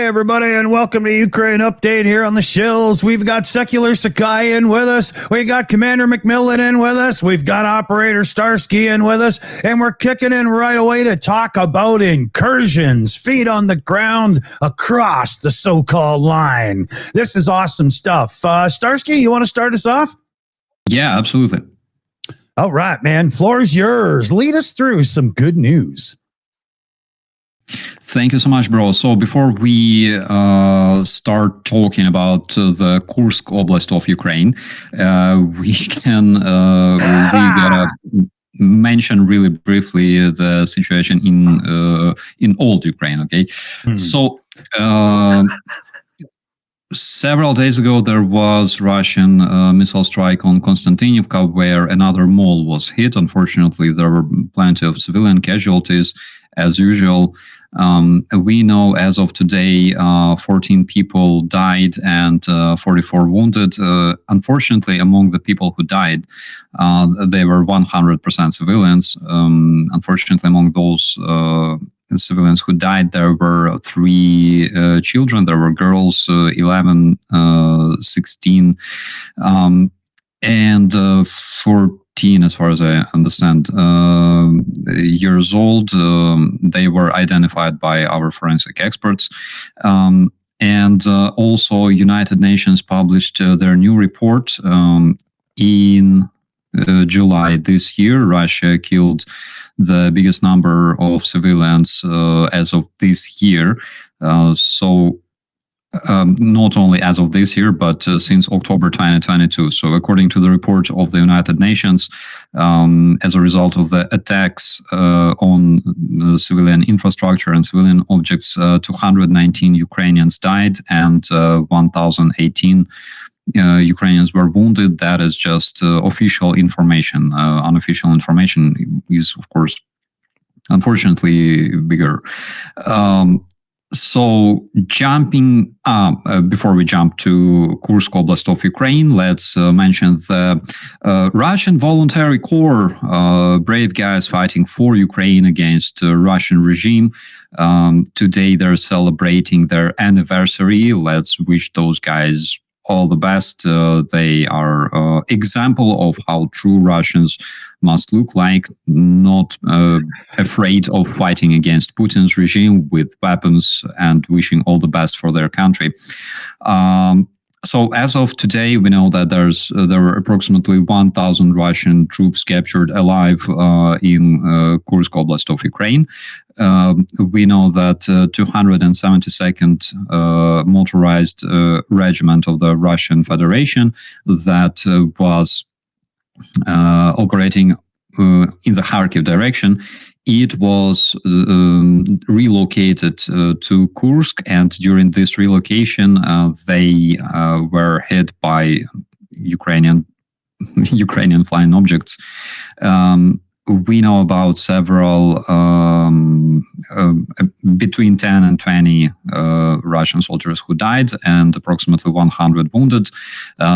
Everybody, and welcome to Ukraine Update here on the Shills. We've got Secular Sakai in with us. We got Commander McMillan in with us. We've got Operator Starsky in with us. And we're kicking in right away to talk about incursions, feet on the ground across the so-called line. This is awesome stuff. Starsky, you want to start us off? Yeah, absolutely. All right, man. Floor's yours. Lead us through some good news. Thank you so much, bro. So before we start talking about the Kursk Oblast of Ukraine, we gotta mention really briefly the situation in old Ukraine. Okay, so several days ago there was Russian missile strike on Konstantinivka, where another mall was hit. Unfortunately, there were plenty of civilian casualties as usual. We know as of today 14 people died and 44 wounded. Unfortunately, among the people who died, they were 100% civilians. Unfortunately, among those civilians who died, there were 3 children. There were girls, 11, 16, and 14, as far as I understand, years old. They were identified by our forensic experts. And also United Nations published their new report in July this year. Russia killed the biggest number of civilians as of this year. Not only as of this year, but since October 2022. So according to the report of the United Nations, as a result of the attacks on civilian infrastructure and civilian objects, 219 Ukrainians died and 1,018 Ukrainians were wounded. That is just official information. Unofficial information is, of course, unfortunately bigger. So jumping before we jump to Kursk Oblast of Ukraine, let's mention the Russian Voluntary Corps, brave guys fighting for Ukraine against the Russian regime. Today they're celebrating their anniversary. Let's wish those guys all the best. They are example of how true Russians must look like, not afraid of fighting against Putin's regime with weapons and wishing all the best for their country. So as of today, we know that there were approximately 1,000 Russian troops captured alive in Kursk Oblast of Ukraine. We know that 272nd motorized regiment of the Russian Federation that was operating in the Kharkiv direction, it was relocated to Kursk, and during this relocation, they were hit by Ukrainian flying objects. We know about several between 10 and 20 Russian soldiers who died and approximately 100 wounded.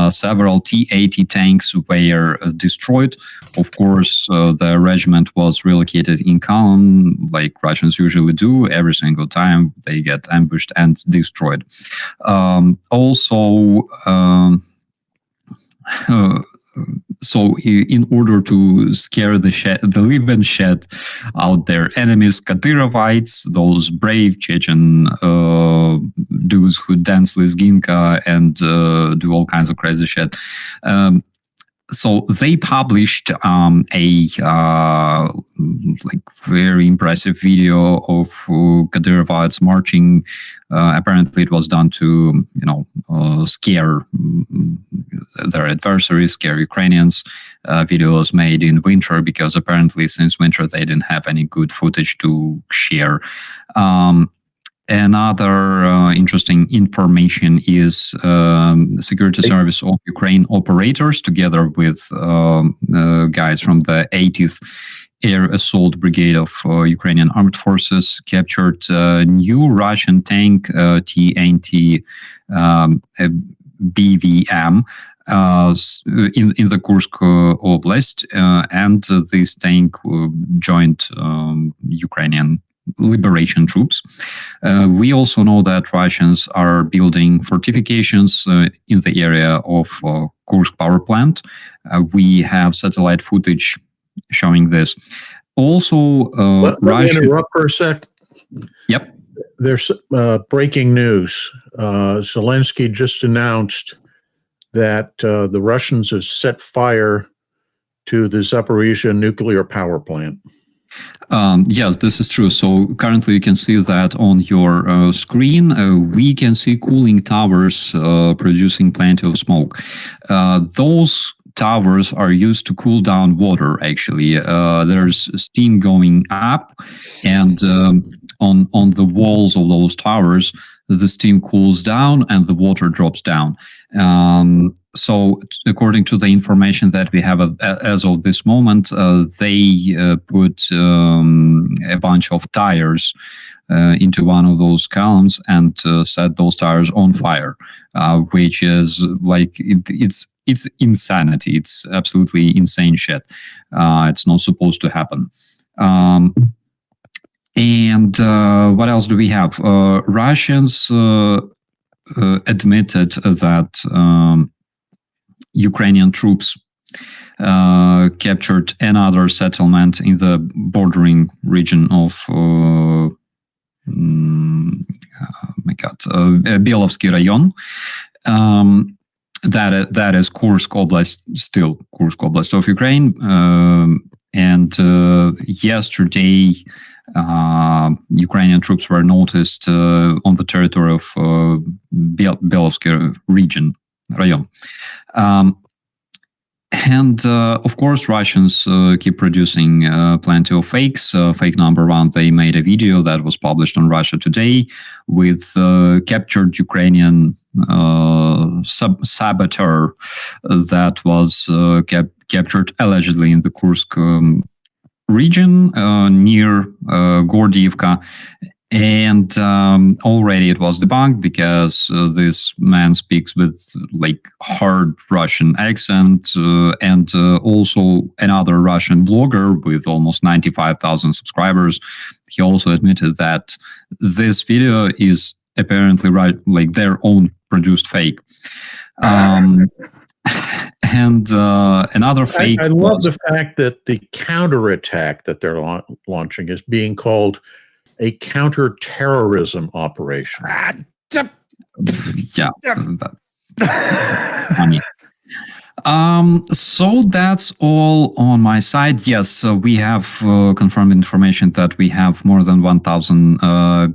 Several T-80 tanks were destroyed. Of course, the regiment was relocated in column, like Russians usually do. Every single time they get ambushed and destroyed. So in order to scare the living shit out their enemies, Kadyrovites, those brave Chechen dudes who dance Lezginka and do all kinds of crazy shit, so they published a very impressive video of Kadyrovites marching. Apparently, it was done to scare their adversaries, scare Ukrainians. Videos made in winter because apparently since winter they didn't have any good footage to share. Another interesting information is the Security Service of Ukraine operators, together with guys from the 80th Air Assault Brigade of Ukrainian Armed Forces, captured a new Russian tank, TNT BVM, in the Kursk Oblast, and this tank joined Ukrainian liberation troops. We also know that Russians are building fortifications in the area of Kursk power plant. We have satellite footage showing this. Also, let me interrupt for a sec. Yep. There's breaking news. Zelensky just announced that the Russians have set fire to the Zaporizhzhia nuclear power plant. Yes, this is true. So currently you can see that on your screen. We can see cooling towers producing plenty of smoke. Those towers are used to cool down water, actually. There's steam going up, and on the walls of those towers, the steam cools down and the water drops down. So according to the information that we have as of this moment, they put a bunch of tires into one of those columns and set those tires on fire, which is like it's insanity. It's absolutely insane shit. It's not supposed to happen. And what else do we have? Russians admitted that Ukrainian troops captured another settlement in the bordering region of Belovsky Rayon. That is Kursk Oblast, still Kursk Oblast of Ukraine. And yesterday, Ukrainian troops were noticed on the territory of Belovsky Rayon. And of course, Russians keep producing plenty of fakes. Fake number one, they made a video that was published on Russia Today with captured Ukrainian saboteur that was captured allegedly in the Kursk region near Gordiivka. And already it was debunked because this man speaks with like hard Russian accent, and also another Russian blogger with almost 95,000 subscribers. He also admitted that this video is apparently like their own produced fake. And another fake. I love the fact that the counterattack that they're launching is being called a counter-terrorism operation. Yeah, Funny. So that's all on my side. Yes, we have confirmed information that we have more than 1,000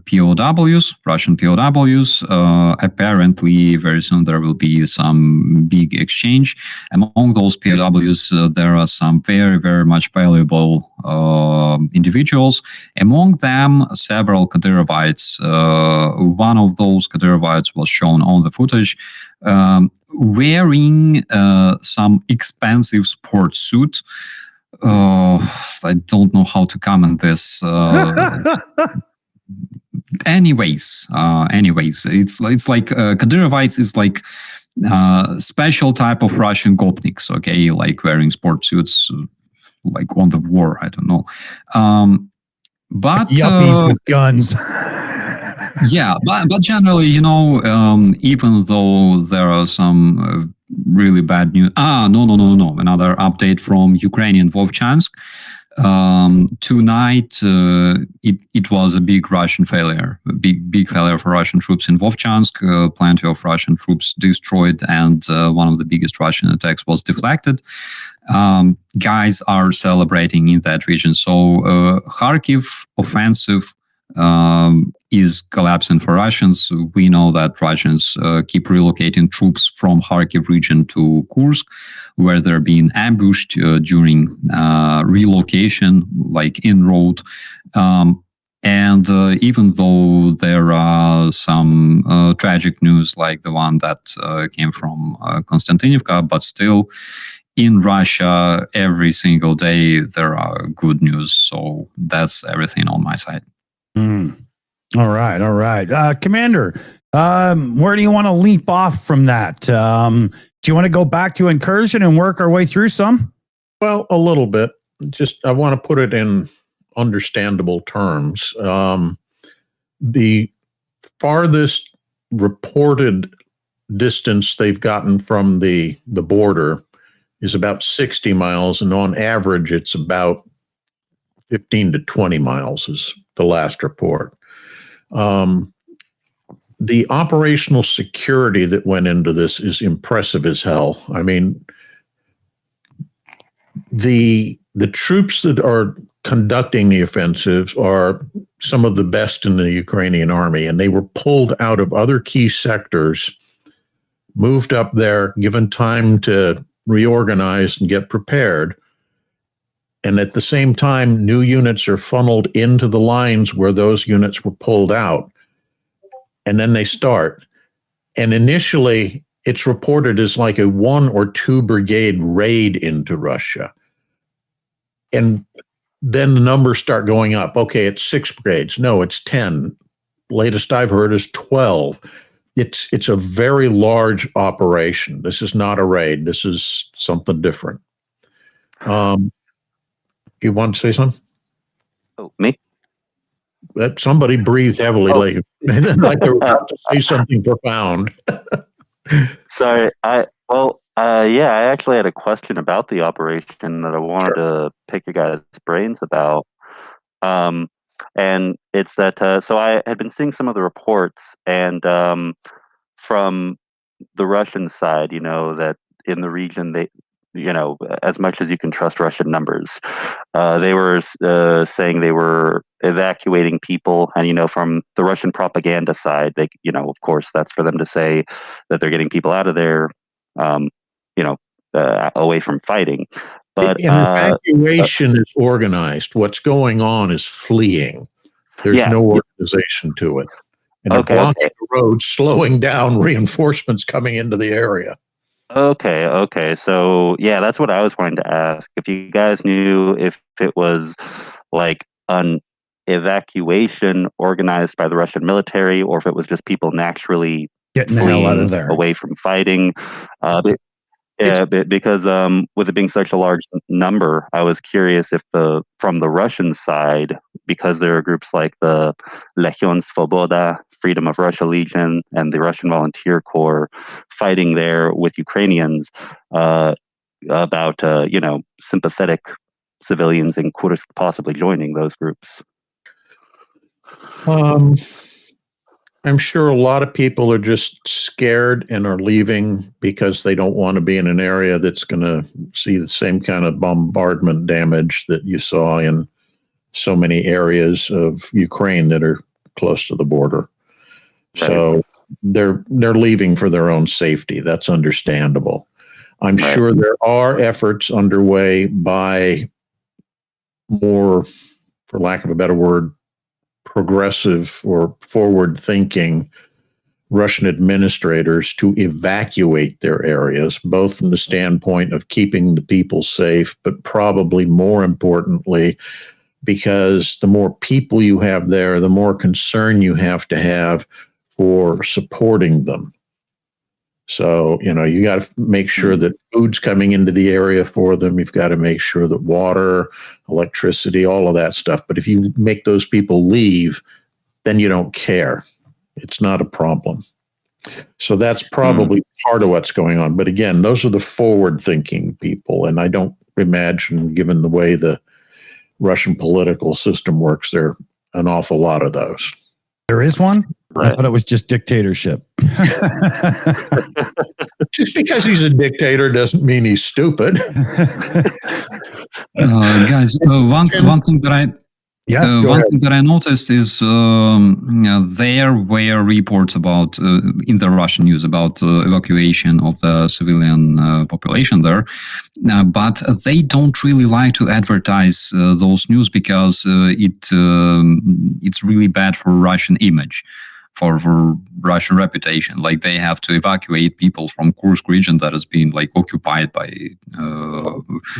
POWs, Russian POWs. Apparently, very soon there will be some big exchange. Among those POWs, there are some very, very much valuable individuals. Among them, several Kadyrovites. One of those Kadyrovites was shown on the footage. Wearing some expensive sports suit. I don't know how to comment this. Anyways, it's like Kadyrovites is like special type of Russian gopniks. Okay, like wearing sports suits, like on the war. I don't know. But yuppies with guns. Yeah, but generally, even though there are some really bad news. No. Another update from Ukrainian Vovchansk. Tonight, it was a big Russian failure, a big failure for Russian troops in Vovchansk. Plenty of Russian troops destroyed, and one of the biggest Russian attacks was deflected. Guys are celebrating in that region. So Kharkiv offensive is collapsing for Russians. We know that Russians keep relocating troops from Kharkiv region to Kursk, where they're being ambushed during relocation, like in road. And even though there are some tragic news like the one that came from Konstantinivka, but still in Russia, every single day there are good news. So that's everything on my side. All right. Commander, where do you want to leap off from that? Do you want to go back to Incursion and work our way through some? Well, a little bit. Just, I want to put it in understandable terms. The farthest reported distance they've gotten from the border is about 60 miles, and on average, it's about 15 to 20 miles is the last report. The operational security that went into this is impressive as hell. I mean, the troops that are conducting the offensive are some of the best in the Ukrainian army, and they were pulled out of other key sectors, moved up there, given time to reorganize and get prepared. And at the same time, new units are funneled into the lines where those units were pulled out. And then they start. And initially, it's reported as like a 1 or 2 brigade raid into Russia. And then the numbers start going up. Okay, it's 6 brigades. No, it's 10. Latest I've heard is 12. It's a very large operation. This is not a raid. This is something different. You want to say something? Oh, me? That somebody breathed heavily, like they were about to say something profound. Sorry. I actually had a question about the operation that I wanted to pick your guys' brains about. And it's that, so I had been seeing some of the reports, and from the Russian side, that in the region, they, as much as you can trust Russian numbers, they were saying they were evacuating people, and from the Russian propaganda side, they, of course, that's for them to say that they're getting people out of there, away from fighting. But an evacuation is organized. What's going on is fleeing. There's no organization to it, and they're blocking the road, slowing down reinforcements coming into the area. Okay. So, yeah, that's what I was wanting to ask. If you guys knew if it was like an evacuation organized by the Russian military, or if it was just people naturally getting the hell out of there, away from fighting. Because with it being such a large number, I was curious if from the Russian side, because there are groups like the Legion Svoboda, Freedom of Russia Legion, and the Russian Volunteer Corps fighting there with Ukrainians about sympathetic civilians in Kursk possibly joining those groups. I I'm sure a lot of people are just scared and are leaving because they don't want to be in an area that's going to see the same kind of bombardment damage that you saw in so many areas of Ukraine that are close to the border. Right. So they're leaving for their own safety. That's understandable. I'm Right. sure there are efforts underway by more, for lack of a better word, progressive or forward-thinking Russian administrators to evacuate their areas, both from the standpoint of keeping the people safe, but probably more importantly, because the more people you have there, the more concern you have to have for supporting them. So, you got to make sure that food's coming into the area for them. You've got to make sure that water, electricity, all of that stuff. But if you make those people leave, then you don't care. It's not a problem. So that's probably part of what's going on. But again, those are the forward-thinking people. And I don't imagine, given the way the Russian political system works, there are an awful lot of those. There is one? Right. I thought it was just dictatorship. Just because he's a dictator doesn't mean he's stupid. Guys, one thing that I noticed is there were reports about in the Russian news about evacuation of the civilian population there, but they don't really like to advertise those news because it's really bad for Russian image. For Russian reputation, like they have to evacuate people from Kursk region that has been occupied by.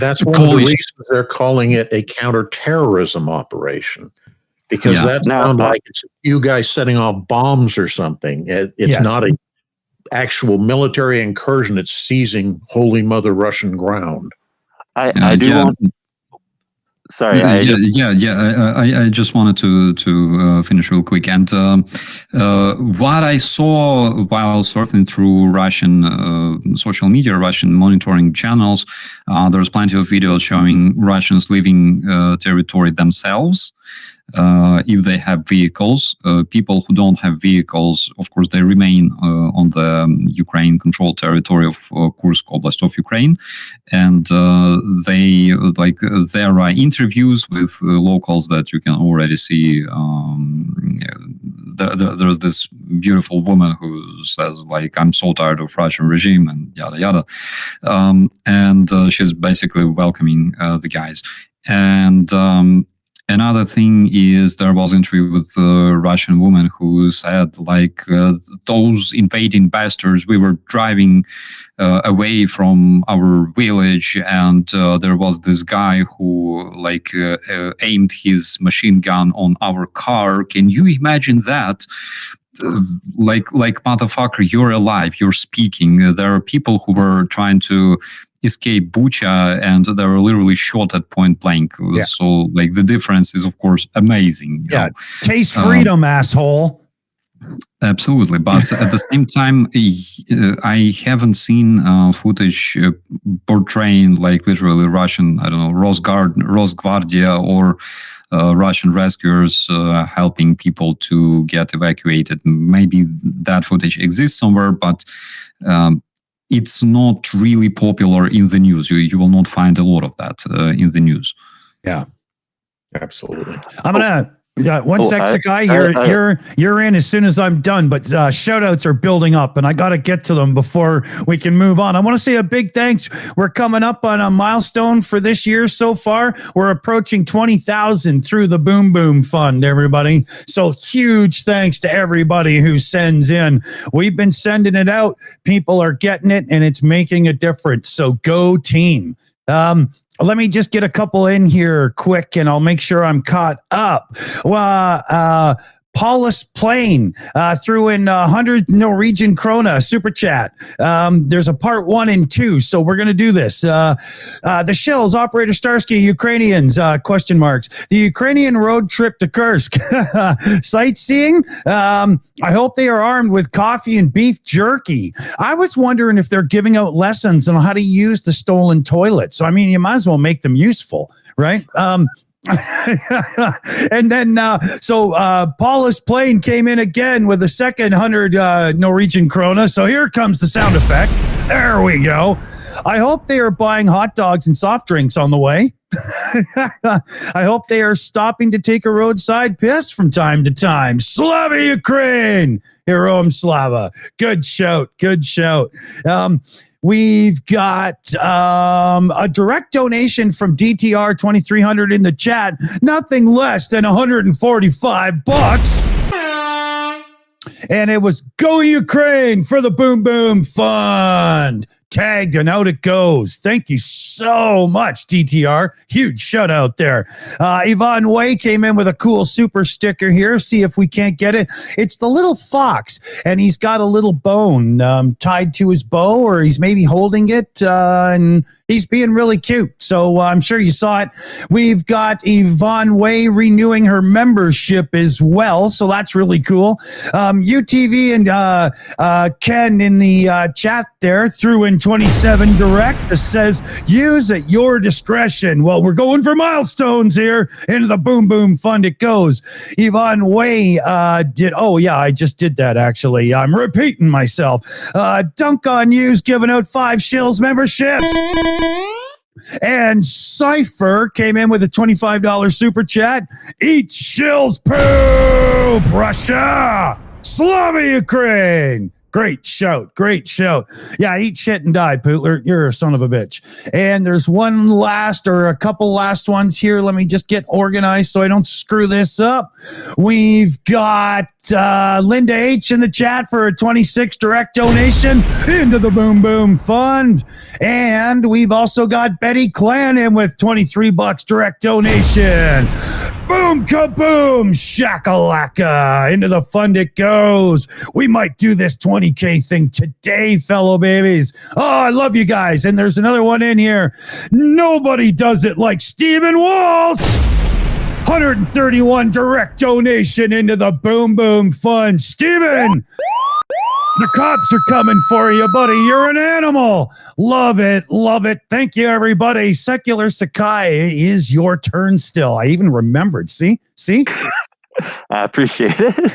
That's one of the reasons they're calling it a counterterrorism operation, because that sounds like it's you guys setting off bombs or something. It's not an actual military incursion. It's seizing Holy Mother Russian ground. I do want. Sorry. I just wanted to finish real quick. And what I saw while surfing through Russian social media, Russian monitoring channels, there's plenty of videos showing Russians leaving territory themselves. If they have vehicles, people who don't have vehicles, of course, they remain on the Ukraine-controlled territory of Kursk Oblast of Ukraine, and there are interviews with locals that you can already see. There's this beautiful woman who says, "I'm so tired of Russian regime," and yada yada, and she's basically welcoming the guys. And another thing is there was an interview with a Russian woman who said, those invading bastards, we were driving away from our village, and there was this guy who aimed his machine gun on our car. Can you imagine that? Motherfucker, you're alive, you're speaking. There are people who were trying to escape Bucha, and they were literally shot at point blank. Yeah. So the difference is of course amazing. You know? Taste freedom, asshole. Absolutely, but at the same time, I haven't seen footage portraying literally Russian, Rosgvardia or Russian rescuers helping people to get evacuated. Maybe that footage exists somewhere, but it's not really popular in the news. You will not find a lot of that in the news. Yeah, absolutely. I'm gonna one sec, Sakai. You're in as soon as I'm done. But shoutouts are building up, and I got to get to them before we can move on. I want to say a big thanks. We're coming up on a milestone for this year so far. We're approaching 20,000 through the Boom Boom Fund, everybody. So huge thanks to everybody who sends in. We've been sending it out. People are getting it, and it's making a difference. So go team. Let me just get a couple in here quick, and I'll make sure I'm caught up. Paulus Plain threw in 100 Norwegian krona super chat. There's a part 1 and 2, so we're going to do this. The Shills, Operator Starsky, Ukrainians, question marks. The Ukrainian road trip to Kursk. Sightseeing? I hope they are armed with coffee and beef jerky. I was wondering if they're giving out lessons on how to use the stolen toilet. So, I mean, you might as well make them useful, right? And then, Paulus Plane came in again with a second 100 Norwegian krona. So here comes the sound effect. There we go. I hope they are buying hot dogs and soft drinks on the way. I hope they are stopping to take a roadside piss from time to time. Slava Ukraine! Heroam Slava. Good shout. Good shout. We've got a direct donation from DTR 2300 in the chat. Nothing less than $145. And it was Go Ukraine for the Boom Boom Fund. Tagged and out it goes. Thank you so much, DTR. Huge shout out there. Yvonne Way came in with a cool super sticker here. See if we can't get it. It's the little fox, and he's got a little bone tied to his bow, or he's maybe holding it, and he's being really cute. So I'm sure you saw it. We've got Yvonne Way renewing her membership as well, so that's really cool. UTV and Ken in the chat there threw in 27 direct that says use at your discretion. Well, we're going for milestones here. Into the Boom Boom Fund it goes. Yvonne Way did. Oh yeah, I just did that actually. I'm repeating myself. Dunk on You's giving out 5 Shills memberships. And Cypher came in with a $25 super chat. Eat Shills poop, Russia. Slava Ukraine. Great shout. Great shout. Yeah, eat shit and die, Putler. You're a son of a bitch. And there's one last or a couple last ones here. Let me just get organized so I don't screw this up. We've got Linda H in the chat for a 26 direct donation into the Boom Boom Fund. And we've also got Betty Clan in with $23 direct donation. Boom, kaboom, shakalaka. Into the fund it goes. We might do this 20K thing today, fellow babies. Oh, I love you guys. And there's another one in here. Nobody does it like Stephen Walsh. 131 direct donation into the Boom Boom Fund. Stephen, the cops are coming for you, buddy. You're an animal. Love it. Love it. Thank you, everybody. Secular Sakai, it is your turn still. I even remembered. See? I appreciate it.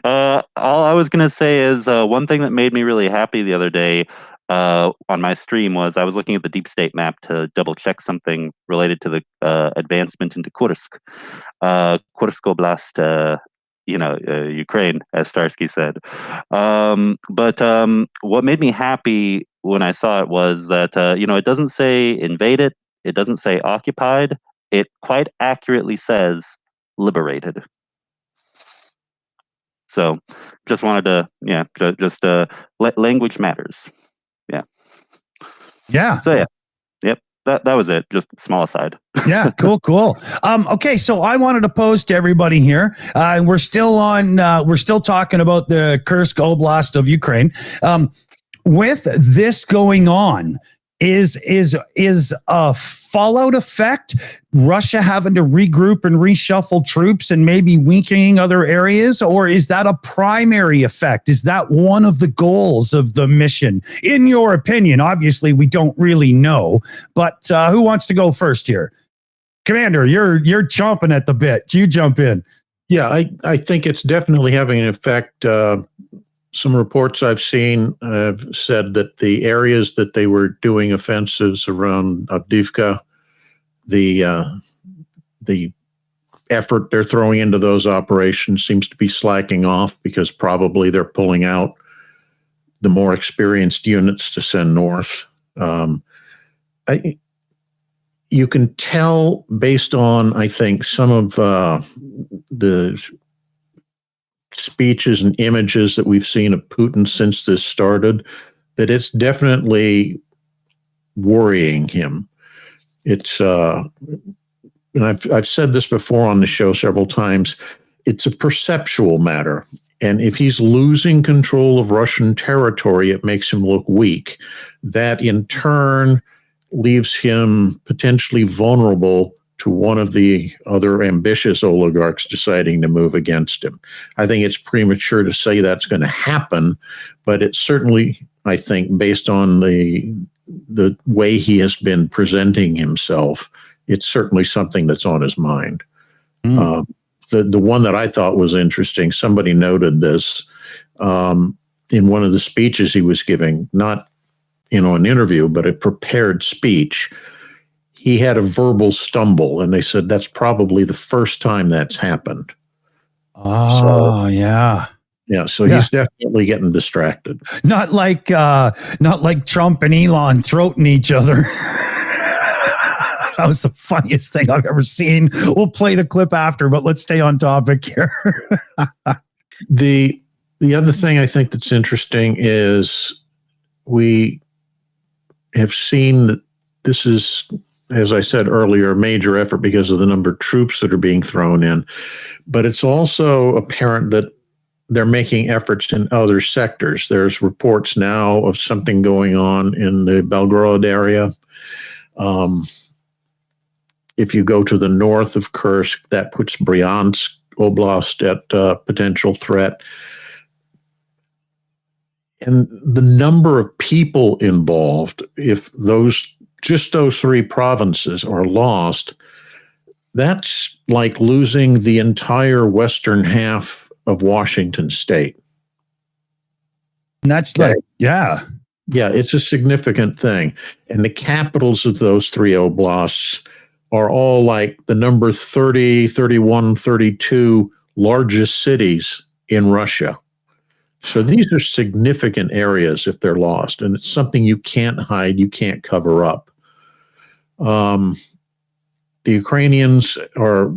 All I was going to say is one thing that made me really happy the other day on my stream was I was looking at the deep state map to double check something related to the advancement into Kursk. Kursk Oblast, Ukraine, as Starsky said. But what made me happy when I saw it was that, it doesn't say invaded, it doesn't say occupied, it quite accurately says liberated. So just wanted to, language matters. Yeah. Yeah. So, yeah. Yep. That was it. Just small aside. Yeah, cool. Okay, so I wanted to pose to everybody here. We're still talking about the Kursk Oblast of Ukraine. With this going on, is a fallout effect Russia having to regroup and reshuffle troops and maybe weakening other areas, or is that a primary effect? Is that one of the goals of the mission, in your opinion? Obviously, we don't really know, but who wants to go first here? Commander, you're chomping at the bit. You jump in. Yeah, I think it's definitely having an effect. Some reports I've seen have said that the areas that they were doing offensives around Avdiivka, the effort they're throwing into those operations seems to be slacking off because probably they're pulling out the more experienced units to send north. You can tell based on, I think, some of the speeches and images that we've seen of Putin since this started, that it's definitely worrying him. It's, and I've said this before on the show several times, it's a perceptual matter. And if he's losing control of Russian territory, it makes him look weak. That in turn leaves him potentially vulnerable to one of the other ambitious oligarchs deciding to move against him. I think it's premature to say that's going to happen, but it's certainly, I think, based on the way he has been presenting himself, it's certainly something that's on his mind. Mm. The one that I thought was interesting, somebody noted this in one of the speeches he was giving, not an interview, but a prepared speech. He had a verbal stumble, and they said that's probably the first time that's happened. Oh, yeah. Yeah, so he's definitely getting distracted. Not like Trump and Elon throating each other. That was the funniest thing I've ever seen. We'll play the clip after, but let's stay on topic here. The other thing I think that's interesting is we have seen that this is, as I said earlier, a major effort because of the number of troops that are being thrown in. But it's also apparent that they're making efforts in other sectors. There's reports now of something going on in the Belgorod area. If you go to the north of Kursk, that puts Bryansk Oblast at potential threat. And the number of people involved, if those three provinces are lost, that's like losing the entire western half of Washington state. And that's like, yeah, it's a significant thing. And the capitals of those three oblasts are all like the number 30, 31, 32 largest cities in Russia. So these are significant areas if they're lost, and it's something you can't hide, you can't cover up. The Ukrainians are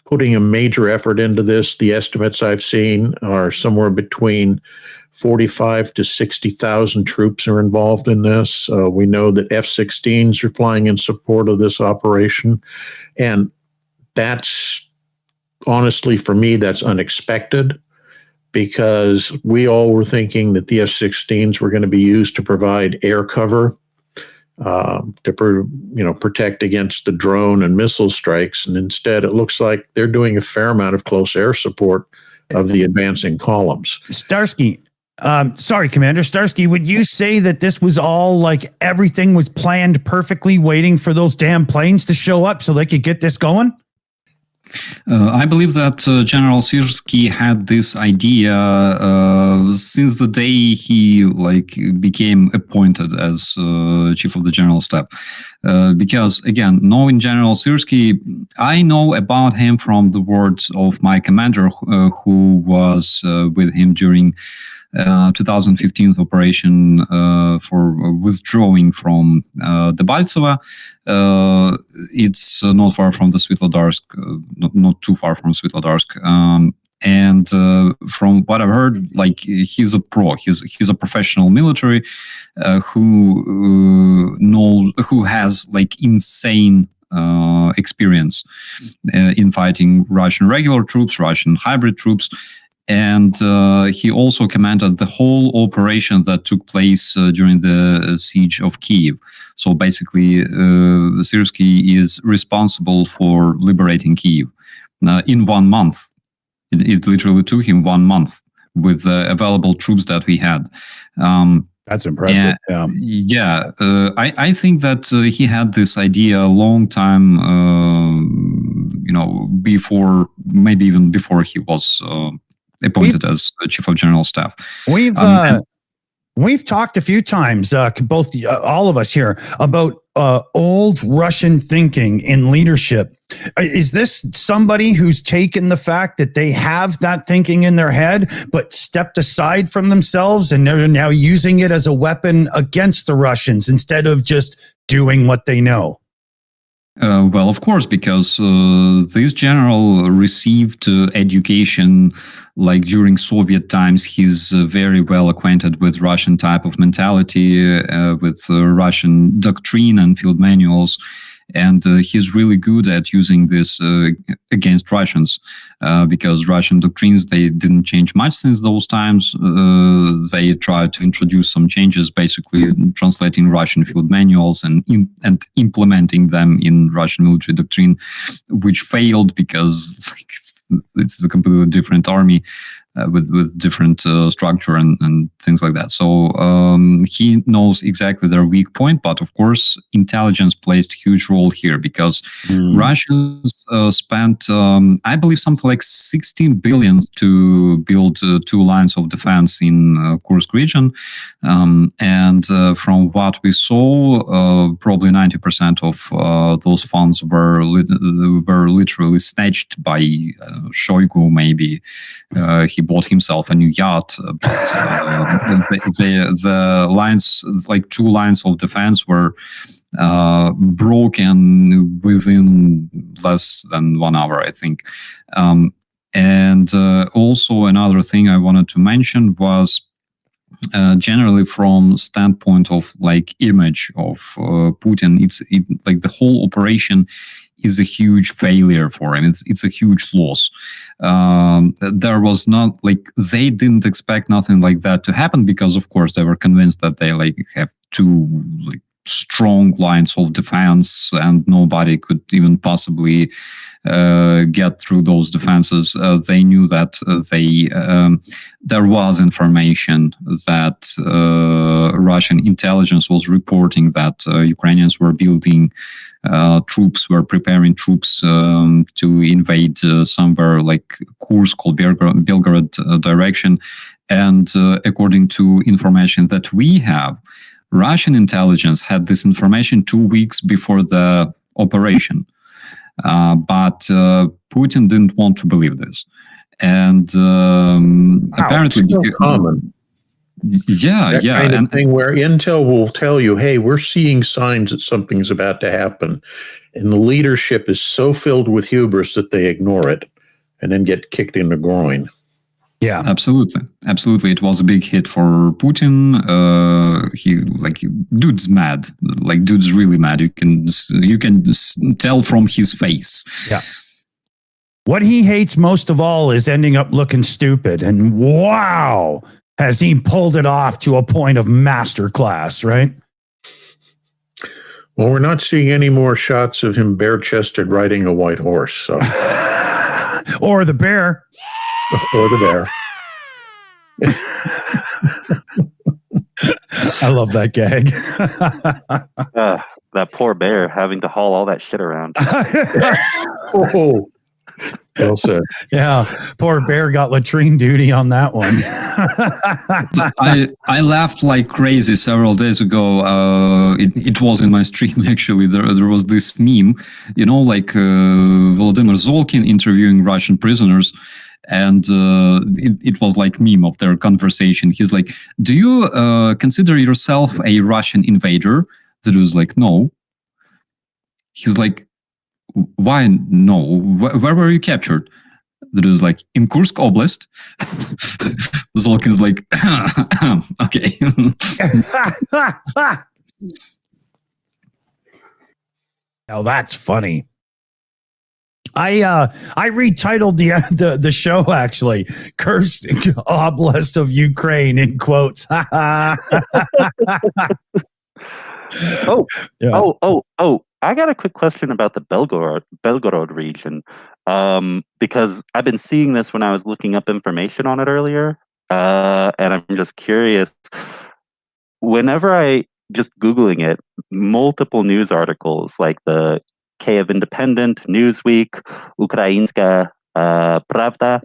putting a major effort into this. The estimates I've seen are somewhere between 45 to 60,000 troops are involved in this. We know that F-16s are flying in support of this operation. And that's, honestly, for me, that's unexpected, because we all were thinking that the F-16s were going to be used to provide air cover, to protect against the drone and missile strikes. And instead, it looks like they're doing a fair amount of close air support of the advancing columns. Starsky, sorry, Commander Starsky, would you say that this was all like everything was planned perfectly, waiting for those damn planes to show up so they could get this going? I believe that General Sirsky had this idea since the day he became appointed as chief of the general staff. Because again, knowing General Sirsky, I know about him from the words of my commander, who was with him during 2015 operation for withdrawing from Debaltseve. It's not far from the Svetlodarsk, not too far from Svetlodarsk. And from what I've heard, he's a pro. He's a professional military who has insane experience in fighting Russian regular troops, Russian hybrid troops. And he also commanded the whole operation that took place during the siege of Kyiv. So basically, Sirsky is responsible for liberating Kyiv in 1 month. It literally took him 1 month with the available troops that we had. That's impressive. I think that he had this idea a long time, before, maybe even before he was appointed as chief of general staff. We've talked a few times, all of us here, about old Russian thinking in leadership. Is this somebody who's taken the fact that they have that thinking in their head, but stepped aside from themselves, and they're now using it as a weapon against the Russians instead of just doing what they know? Well, of course, because this general received education during Soviet times. He's very well acquainted with Russian type of mentality, with Russian doctrine and field manuals. And he's really good at using this against Russians, because Russian doctrines, they didn't change much since those times. They tried to introduce some changes, basically translating Russian field manuals and implementing them in Russian military doctrine, which failed because it's a completely different army. with different structure and things like that. So he knows exactly their weak point, but of course, intelligence plays a huge role here because Russians spent, I believe, something like 16 billion to build 2 lines of defense in Kursk region. And from what we saw, probably 90% of those funds were literally snatched by Shoigu, maybe. He bought himself a new yacht, but the lines, like 2 lines of defense, were broken within less than 1 hour, I think. And also another thing I wanted to mention was generally from standpoint of like image of Putin, like the whole operation is a huge failure for him. It's a huge loss. There was not like they didn't expect nothing like that to happen because of course they were convinced that they like have 2 like strong lines of defense and nobody could even possibly get through those defenses. They knew that there was information that Russian intelligence was reporting that Ukrainians were building troops, were preparing troops to invade somewhere like Kursk or Belgorod direction. And according to information that we have, Russian intelligence had this information 2 weeks before the operation. But Putin didn't want to believe this. And apparently... It's so common. Yeah, that kind of thing where intel will tell you, hey, we're seeing signs that something's about to happen. And the leadership is so filled with hubris that they ignore it and then get kicked in the groin. Yeah, absolutely. It was a big hit for Putin. Dude's mad. Like, dude's really mad. You can tell from his face. Yeah. What he hates most of all is ending up looking stupid. And wow, has he pulled it off to a point of masterclass, right? Well, we're not seeing any more shots of him bare-chested riding a white horse. So. Or the bear. Or the bear. I love that gag. That poor bear having to haul all that shit around. Oh, well said. Yeah, poor bear got latrine duty on that one. I laughed like crazy several days ago. It was in my stream actually. There was this meme, like Volodymyr Zolkin interviewing Russian prisoners. And it was like meme of their conversation. He's like, do you consider yourself a Russian invader? That was like, no. He's like, why no? Where were you captured? That was like, in Kursk Oblast. Zolkin's like, okay. Oh, that's funny. I retitled the show actually, "Kursk Oblast of Ukraine" in quotes. Oh! I got a quick question about the Belgorod region, because I've been seeing this when I was looking up information on it earlier, and I'm just curious. Whenever I just Googling it, multiple news articles like the Kiev Independent, Newsweek, Ukrainska Pravda,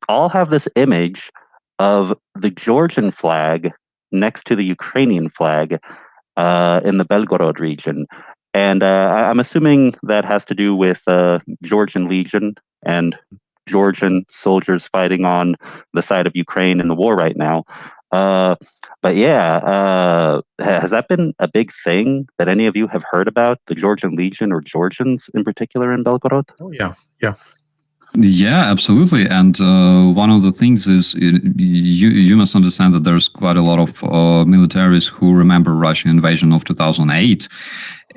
all have this image of the Georgian flag next to the Ukrainian flag in the Belgorod region. And I'm assuming that has to do with Georgian Legion and Georgian soldiers fighting on the side of Ukraine in the war right now. But yeah, has that been a big thing that any of you have heard about, the Georgian Legion or Georgians in particular in Belgorod? Oh, yeah. Yeah, absolutely. And one of the things is you must understand that there's quite a lot of militaries who remember Russian invasion of 2008.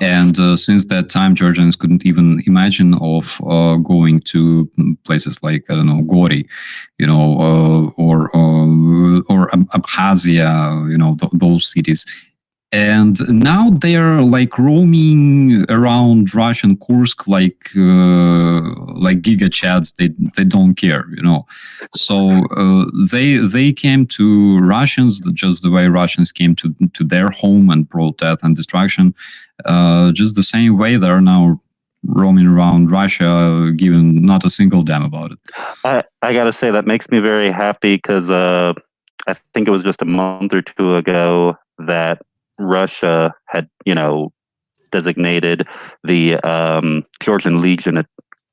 And since that time, Georgians couldn't even imagine of going to places like, I don't know, Gori, or Abkhazia, those cities. And now they're like roaming around Russian Kursk like giga chads. They don't care, you know. So they came to Russians just the way Russians came to their home and brought death and destruction. Just the same way they're now roaming around Russia, giving not a single damn about it. I gotta say that makes me very happy because I think it was just a month or two ago that Russia had, designated the Georgian Legion a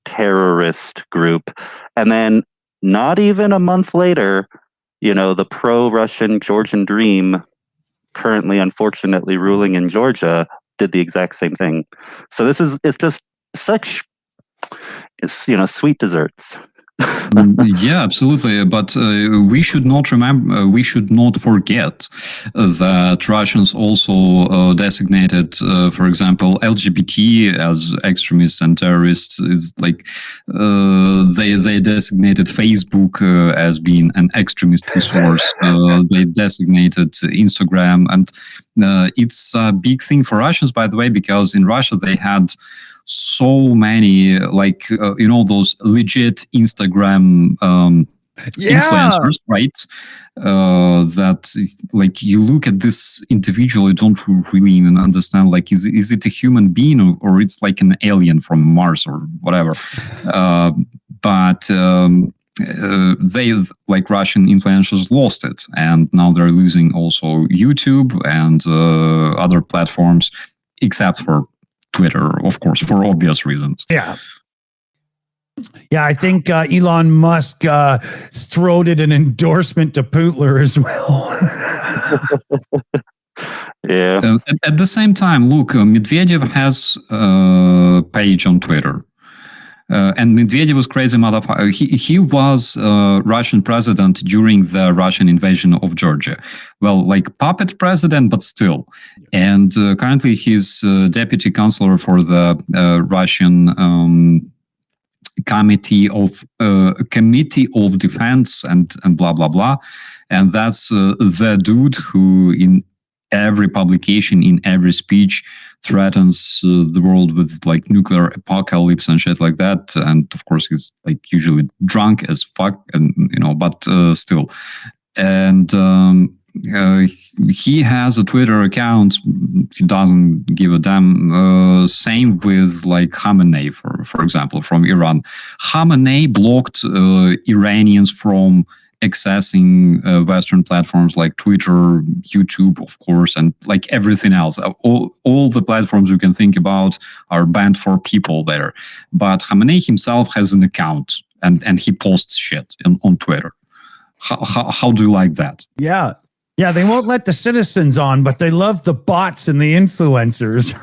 terrorist group, and then not even a month later, the pro-Russian Georgian Dream, currently unfortunately ruling in Georgia, did the exact same thing. So it's just such, sweet desserts. Yeah, absolutely. But we should not forget that Russians also designated, for example, LGBT as extremists and terrorists. It's like they designated Facebook as being an extremist resource. They designated Instagram, and it's a big thing for Russians, by the way, because in Russia they had so many those legit Instagram influencers, right? That like you look at this individual, you don't really even understand, like, is it a human being or it's like an alien from Mars or whatever. But they, like Russian influencers, lost it, and now they're losing also YouTube and other platforms, except for Twitter, of course, for obvious reasons. Yeah. Yeah, I think Elon Musk throated an endorsement to Putler as well. Yeah. At the same time, look, Medvedev has a page on Twitter. And Medvedev was crazy motherfucker. He was Russian president during the Russian invasion of Georgia. Well, like puppet president, but still. And currently he's deputy counselor for the Russian Committee of Defense and blah, blah, blah. And that's the dude who in every publication, in every speech, threatens the world with like nuclear apocalypse and shit like that. And of course, he's like usually drunk as fuck, and but still. And he has a Twitter account. He doesn't give a damn. Same with like Khamenei, for example, from Iran. Khamenei blocked Iranians from accessing Western platforms like Twitter, YouTube, of course, and like everything else. All the platforms you can think about are banned for people there. But Khamenei himself has an account and he posts shit on Twitter. How do you like that? Yeah. Yeah, they won't let the citizens on, but they love the bots and the influencers.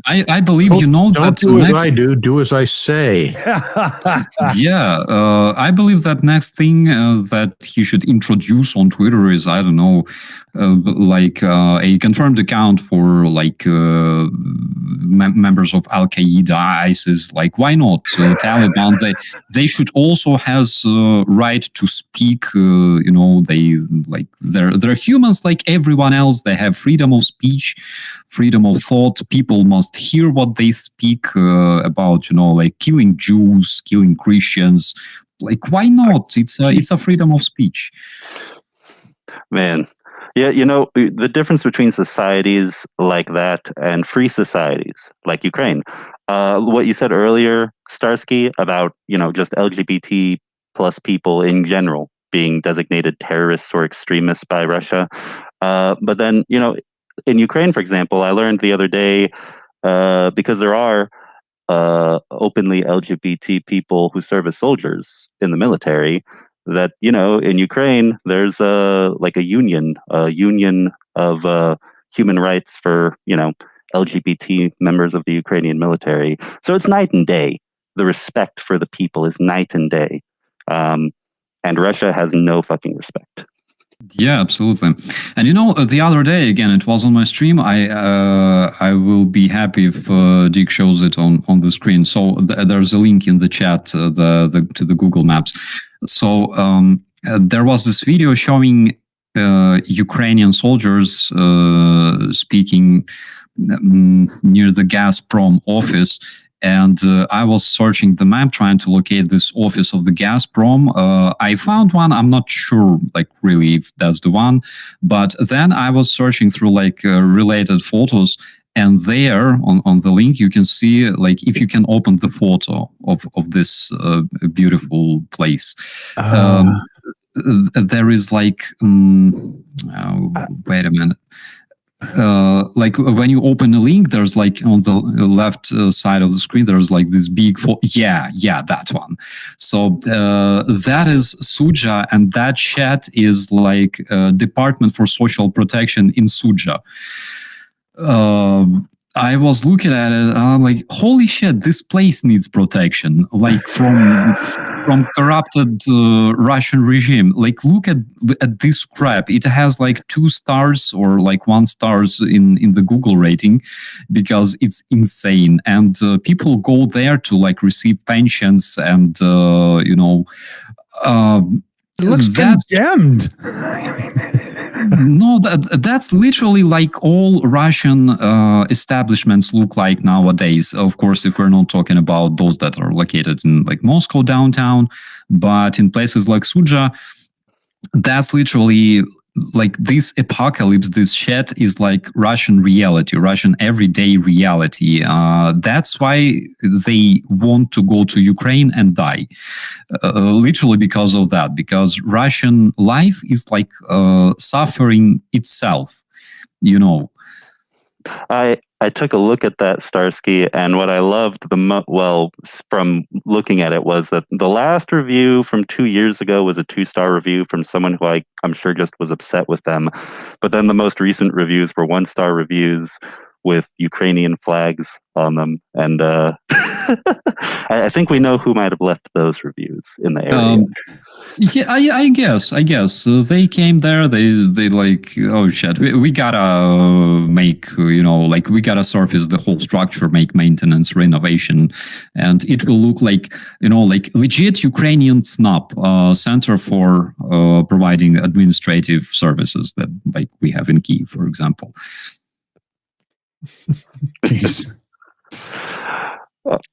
I believe don't that do as I do as I say. Yeah, I believe that next thing that he should introduce on Twitter is, I don't know, like a confirmed account for like members of Al Qaeda, ISIS. Like, why not? Taliban. They should also have right to speak. They like they're humans like everyone else. They have freedom of speech, freedom of thought. People must hear what they speak about. Like killing Jews, killing Christians. Like, why not? It's a freedom of speech. Man. Yeah, the difference between societies like that and free societies like Ukraine. What you said earlier, Starsky, about, just LGBT plus people in general being designated terrorists or extremists by Russia. But then, in Ukraine, for example, I learned the other day, because there are openly LGBT people who serve as soldiers in the military, that in Ukraine there's a union of human rights for LGBT members of the Ukrainian military. So it's night and day. The respect for the people is night and day, and Russia has no fucking respect. Yeah, absolutely. And the other day, again, it was on my stream. I will be happy if Dick shows it on the screen. So there's a link in the chat to the Google Maps. So there was this video showing Ukrainian soldiers speaking near the Gazprom office. And I was searching the map, trying to locate this office of the Gazprom. I found one. I'm not sure, like, really if that's the one. But then I was searching through, like, related photos. And there, on the link, you can see, like, if you can open the photo of this beautiful place. There is, like, wait a minute. Like when you open a link, there's, like, on the left side of the screen, there's, like, this big yeah, that one. So that is Sudzha, and that chat is like Department for Social Protection in Sudzha. I was looking at it, I'm like, holy shit, this place needs protection, like from corrupted Russian regime. Like, look at this crap. It has, like, 2 stars or, like, 1 stars in the Google rating because it's insane. And people go there to, like, receive pensions and, it looks condemned. No, that's literally like all Russian establishments look like nowadays. Of course, if we're not talking about those that are located in, like, Moscow downtown, but in places like Sudzha, that's literally like this apocalypse. This shit is like Russian reality, Russian everyday reality. That's why they want to go to Ukraine and die, literally because of that. Because Russian life is like suffering itself, I took a look at that, Starsky, and what I loved from looking at it was that the last review from 2 years ago was a 2-star review from someone who I'm sure just was upset with them. But then the most recent reviews were 1-star reviews with Ukrainian flags on them. And I think we know who might have left those reviews in the area. Yeah, I guess they came there. They like, oh shit, we gotta make, like, we gotta surface the whole structure, make maintenance, renovation, and it will look like, like legit Ukrainian SNAP, Center for providing administrative services that, like, we have in Kyiv, for example. Jeez.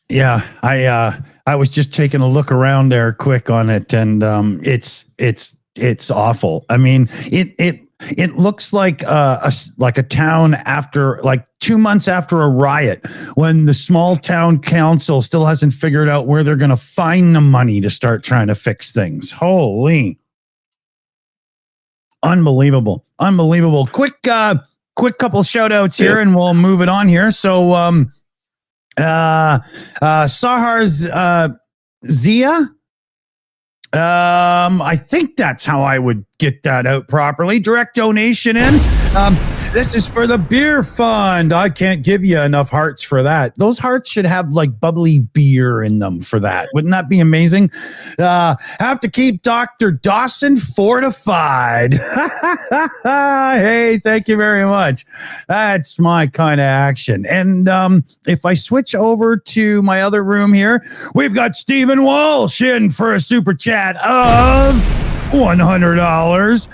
Yeah, I was just taking a look around there quick on it, and it's awful. I mean, it looks like a town after, like, 2 months after a riot, when the small town council still hasn't figured out where they're going to find the money to start trying to fix things. Holy, unbelievable. Quick couple shout outs here, and we'll move it on here. So Sahar's Zia. I think that's how I would get that out properly. Direct donation in. This is for the beer fund. I can't give you enough hearts for that. Those hearts should have, like, bubbly beer in them for that. Wouldn't that be amazing? Have to keep Dr. Dawson fortified. Hey, thank you very much. That's my kind of action. And if I switch over to my other room here, we've got Stephen Walsh in for a super chat of $100.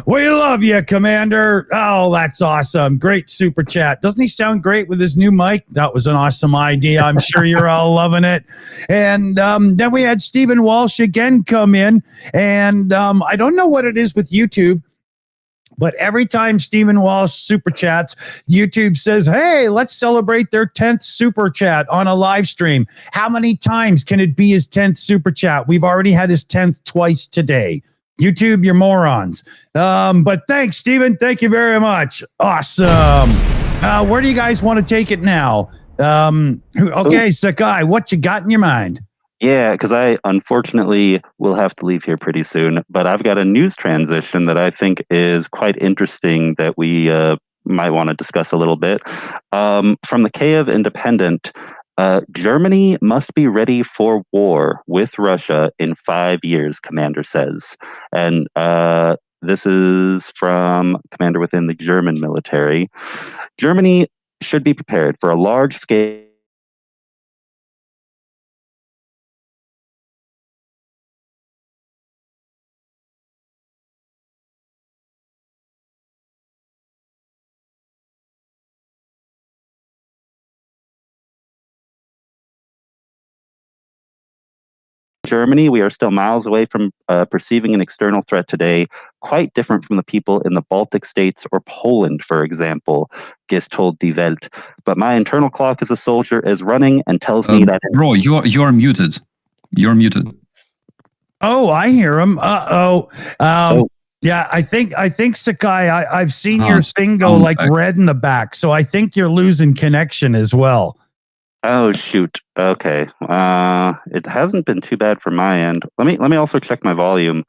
We love you, Commander. Oh, that's awesome. Great super chat. Doesn't he sound great with his new mic? That was an awesome idea. I'm sure you're all loving it. And then we had Stephen Walsh again come in. And I don't know what it is with YouTube, but every time Stephen Walsh super chats, YouTube says, hey, let's celebrate their 10th super chat on a live stream. How many times can it be his 10th super chat? We've already had his 10th twice today. YouTube, you're morons. But thanks, Stephen. Thank you very much. Awesome. Where do you guys want to take it now? Okay, Sakai, what you got in your mind? Yeah, because I unfortunately will have to leave here pretty soon, but I've got a news transition that I think is quite interesting that we might want to discuss a little bit. From the Kiev Independent, Germany must be ready for war with Russia in 5 years, Commander says. And this is from Commander within the German military. Germany should be prepared for a large-scale Germany, we are still miles away from perceiving an external threat today, quite different from the people in the Baltic states or Poland, for example, Gis told Die Welt. But my internal clock as a soldier is running and tells me that... Bro, you're muted. You're muted. Oh, I hear him. Uh-oh. Oh. Yeah, I think Sakai, I've seen Oh, your thing go sound like back. red in the back, so I think you're losing connection as well. Oh, shoot. Okay. It hasn't been too bad from my end. Let me also check my volume.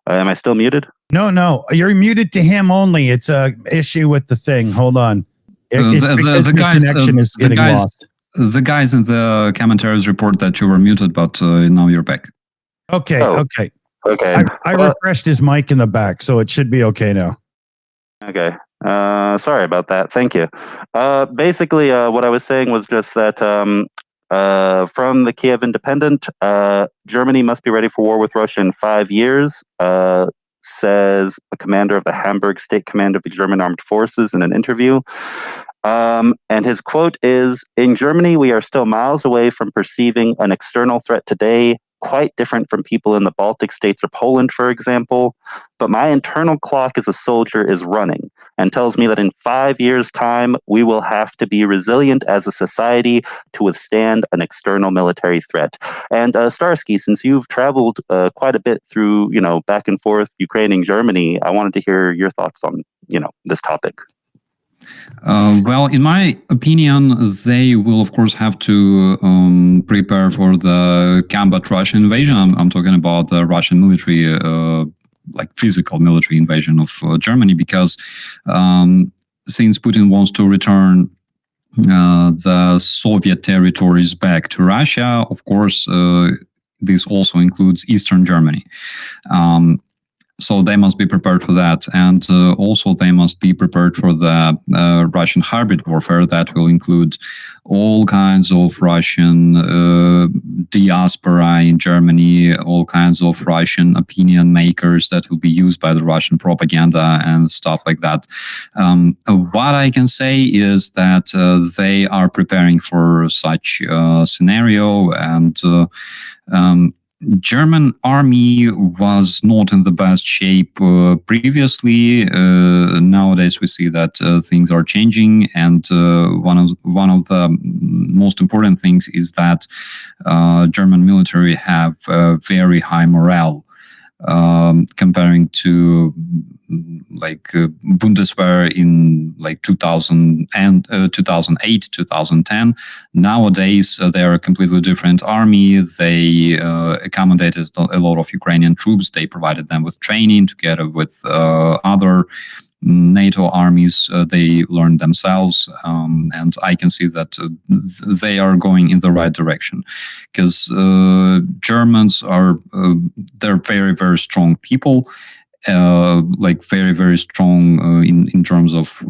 Am I still muted? No, you're muted to him only. It's a issue with the thing. Hold on. It's because your connection is getting lost. The guys in the commentaries report that you were muted, but now you're back. Okay, Oh. okay. Okay. I refreshed his mic in the back, so it should be okay now. Okay. Sorry about that. Thank you. Basically, what I was saying was just that from the Kiev Independent, Germany must be ready for war with Russia in 5 years, says a commander of the Hamburg State Command of the German Armed Forces in an interview. And his quote is, "In Germany, we are still miles away from perceiving an external threat today, quite different from people in the Baltic states or Poland, for example. But my internal clock as a soldier is running and tells me that in 5 years' time, we will have to be resilient as a society to withstand an external military threat." And Starsky, since you've traveled quite a bit through, back and forth Ukraine and Germany, I wanted to hear your thoughts on, this topic. Well, in my opinion, they will, of course, have to prepare for the combat Russian invasion. I'm talking about the Russian military, like physical military invasion of Germany, because since Putin wants to return the Soviet territories back to Russia, of course, this also includes Eastern Germany. So they must be prepared for that. And also they must be prepared for the Russian hybrid warfare that will include all kinds of Russian diaspora in Germany, all kinds of Russian opinion makers that will be used by the Russian propaganda and stuff like that. What I can say is that they are preparing for such scenario, and German army was not in the best shape previously. Nowadays, we see that things are changing, and one of the most important things is that German military have very high morale comparing to Bundeswehr in 2000 and 2008, 2010. Nowadays, they are a completely different army. They accommodated a lot of Ukrainian troops. They provided them with training together with other NATO armies. They learned themselves, and I can see that they are going in the right direction, because Germans are they're very, very strong people, very, very strong in terms of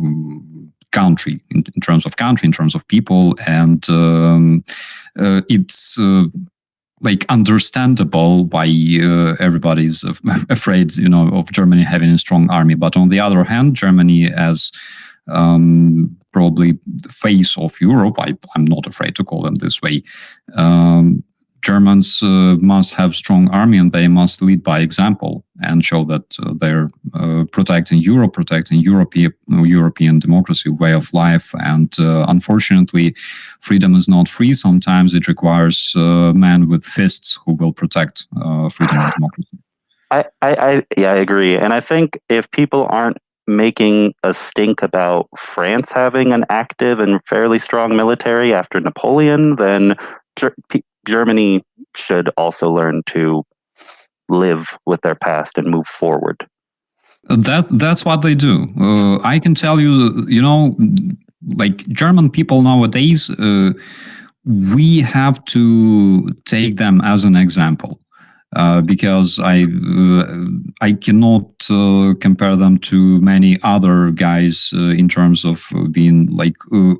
country, in terms of people, and it's understandable why everybody's afraid, of Germany having a strong army. But on the other hand, Germany as probably the face of Europe, I'm not afraid to call them this way. Germans must have strong army, and they must lead by example and show that they're protecting Europe, protecting European democracy, way of life. And unfortunately, freedom is not free. Sometimes it requires men with fists who will protect freedom and democracy. I agree. And I think if people aren't making a stink about France having an active and fairly strong military after Napoleon, then Germany should also learn to live with their past and move forward. That's what they do. I can tell you, German people nowadays, we have to take them as an example. Because I cannot compare them to many other guys in terms of being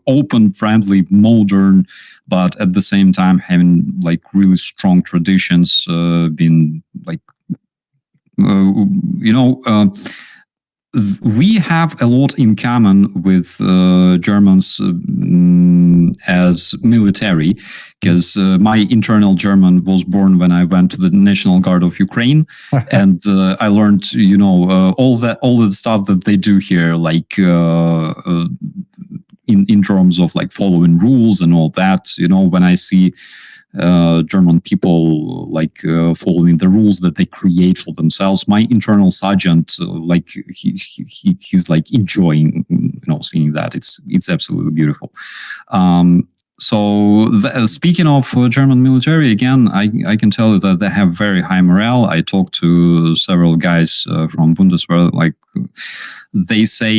open, friendly, modern, but at the same time having really strong traditions, being we have a lot in common with Germans as military, because my internal German was born when I went to the National Guard of Ukraine, and I learned, all the stuff that they do here, like in terms of like following rules and all that. When I see German people like following the rules that they create for themselves, my internal sergeant, like he's like enjoying seeing that. It's absolutely beautiful. So speaking of German military, again, I can tell you that they have very high morale. I talked to several guys from Bundeswehr. Like they say,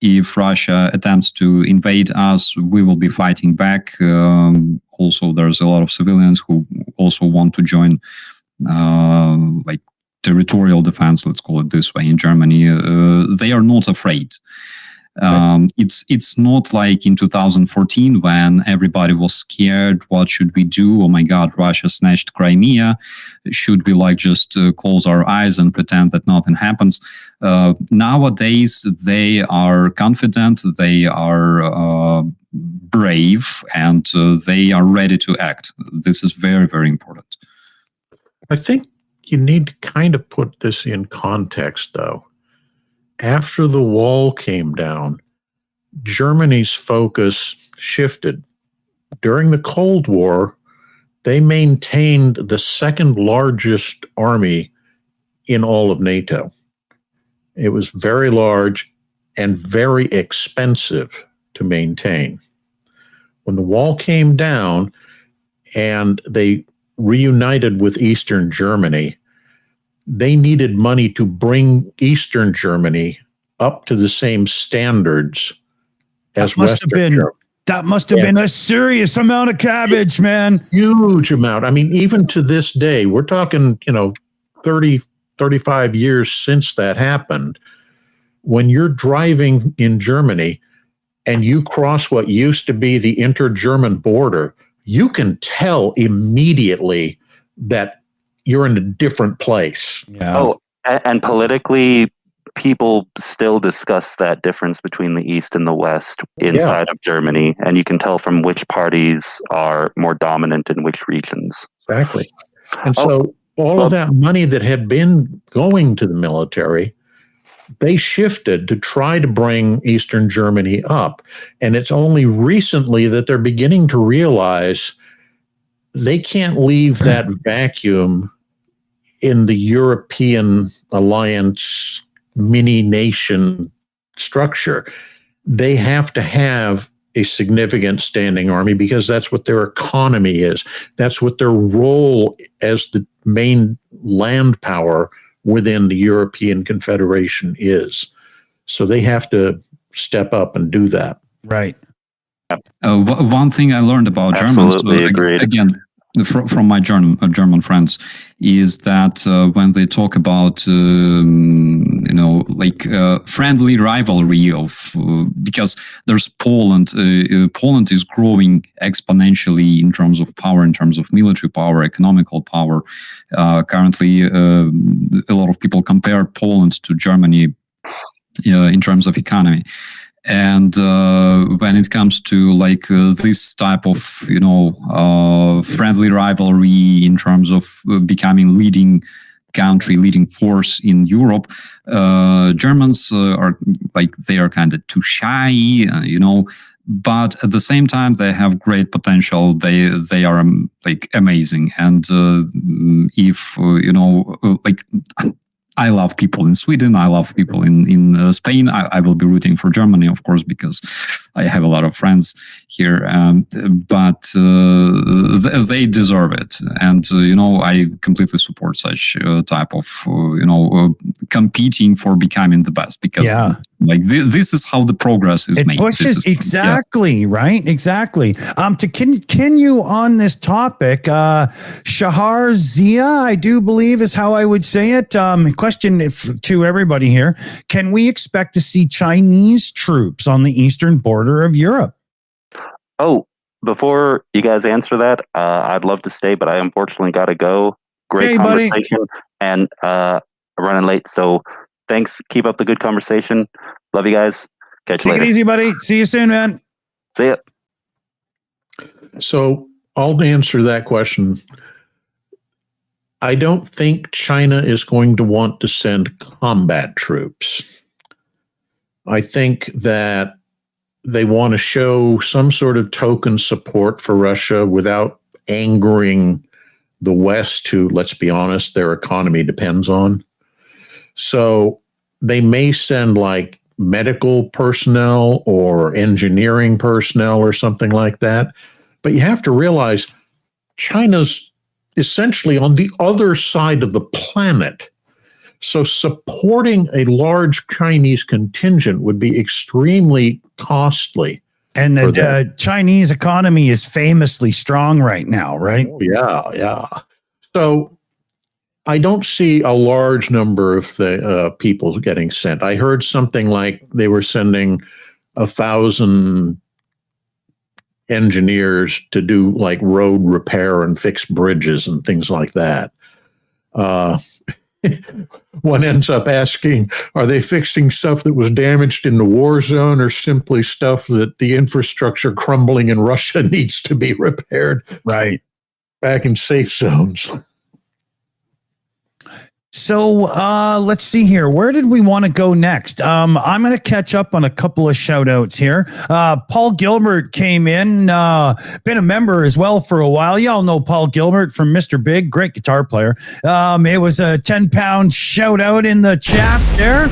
if Russia attempts to invade us, we will be fighting back. Also, there's a lot of civilians who also want to join, like territorial defense, let's call it this way, in Germany. They are not afraid. It's not like in 2014 when everybody was scared. What should we do? Oh my God, Russia snatched Crimea. Should we like just close our eyes and pretend that nothing happens? Nowadays, they are confident, they are brave, and they are ready to act. This is very, very important. I think you need to kind of put this in context, though. After the wall came down, Germany's focus shifted. During the Cold War, they maintained the second largest army in all of NATO. It was very large and very expensive to maintain. When the wall came down and they reunited with Eastern Germany, they needed money to bring Eastern Germany up to the same standards as Western Germany. That must have been a serious amount of cabbage, man. Huge amount. I mean, even to this day, we're talking, 30, 35 years since that happened. When you're driving in Germany and you cross what used to be the inter-German border, you can tell immediately that you're in a different place. Yeah. Oh, and politically, people still discuss that difference between the East and the West inside of Germany, and you can tell from which parties are more dominant in which regions. Exactly. And so all of that money that had been going to the military, they shifted to try to bring Eastern Germany up. And it's only recently that they're beginning to realize they can't leave that vacuum in the European alliance mini nation structure. They have to have a significant standing army because that's what their economy is. That's what their role as the main land power within the European Confederation is. So they have to step up and do that. Right. One thing I learned about Germans, again, from my German friends, is that when they talk about friendly rivalry of because there's Poland. Poland is growing exponentially in terms of power, in terms of military power, economical power. Currently, a lot of people compare Poland to Germany in terms of economy. And when it comes to this type of friendly rivalry in terms of becoming leading country, leading force in Europe, Germans are they are kind of too shy, but at the same time they have great potential. They are amazing, and if I love people in Sweden. I love people in Spain. I will be rooting for Germany, of course, because I have a lot of friends here. But they deserve it, and I completely support such type of competing for becoming the best, because this is how the progress is made. Pushes exactly right, exactly. To continue on this topic, Shahar Zia, I do believe is how I would say it. Question to everybody here: can we expect to see Chinese troops on the eastern border of Europe? Oh, before you guys answer that, I'd love to stay, but I unfortunately got to go. Great conversation, buddy. And running late. So Thanks. Keep up the good conversation. Love you guys. Catch you Take later. it easy, buddy. See you soon, man. See ya. So I'll answer that question. I don't think China is going to want to send combat troops. I think that they want to show some sort of token support for Russia without angering the West, who, let's be honest, their economy depends on. So they may send like medical personnel or engineering personnel or something like that. But you have to realize China's essentially on the other side of the planet. So supporting a large Chinese contingent would be extremely costly. And the Chinese economy is famously strong right now, right? Oh, yeah. So I don't see a large number of the people getting sent. I heard something like they were sending 1,000 engineers to do like road repair and fix bridges and things like that. One ends up asking, are they fixing stuff that was damaged in the war zone or simply stuff that the infrastructure crumbling in Russia needs to be repaired? Right. Back in safe zones. So let's see here. Where did we want to go next? I'm going to catch up on a couple of shout outs here. Paul Gilbert came in, been a member as well for a while. Y'all know Paul Gilbert from Mr. Big, great guitar player. It was a 10-pound shout out in the chat there.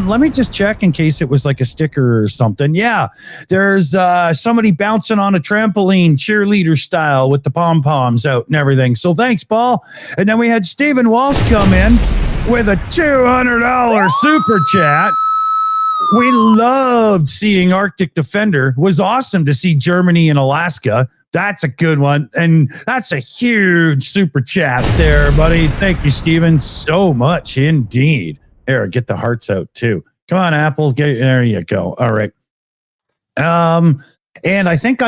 Let me just check in case it was like a sticker or something. Yeah, there's somebody bouncing on a trampoline, cheerleader style with the pom-poms out and everything. So thanks, Paul. And then we had Stephen Walsh come in with a $200 super chat. We loved seeing Arctic Defender. It was awesome to see Germany and Alaska. That's a good one. And that's a huge super chat there, buddy. Thank you, Steven, so much indeed. Here, get the hearts out too. Come on, Apple. There you go. All right. And I think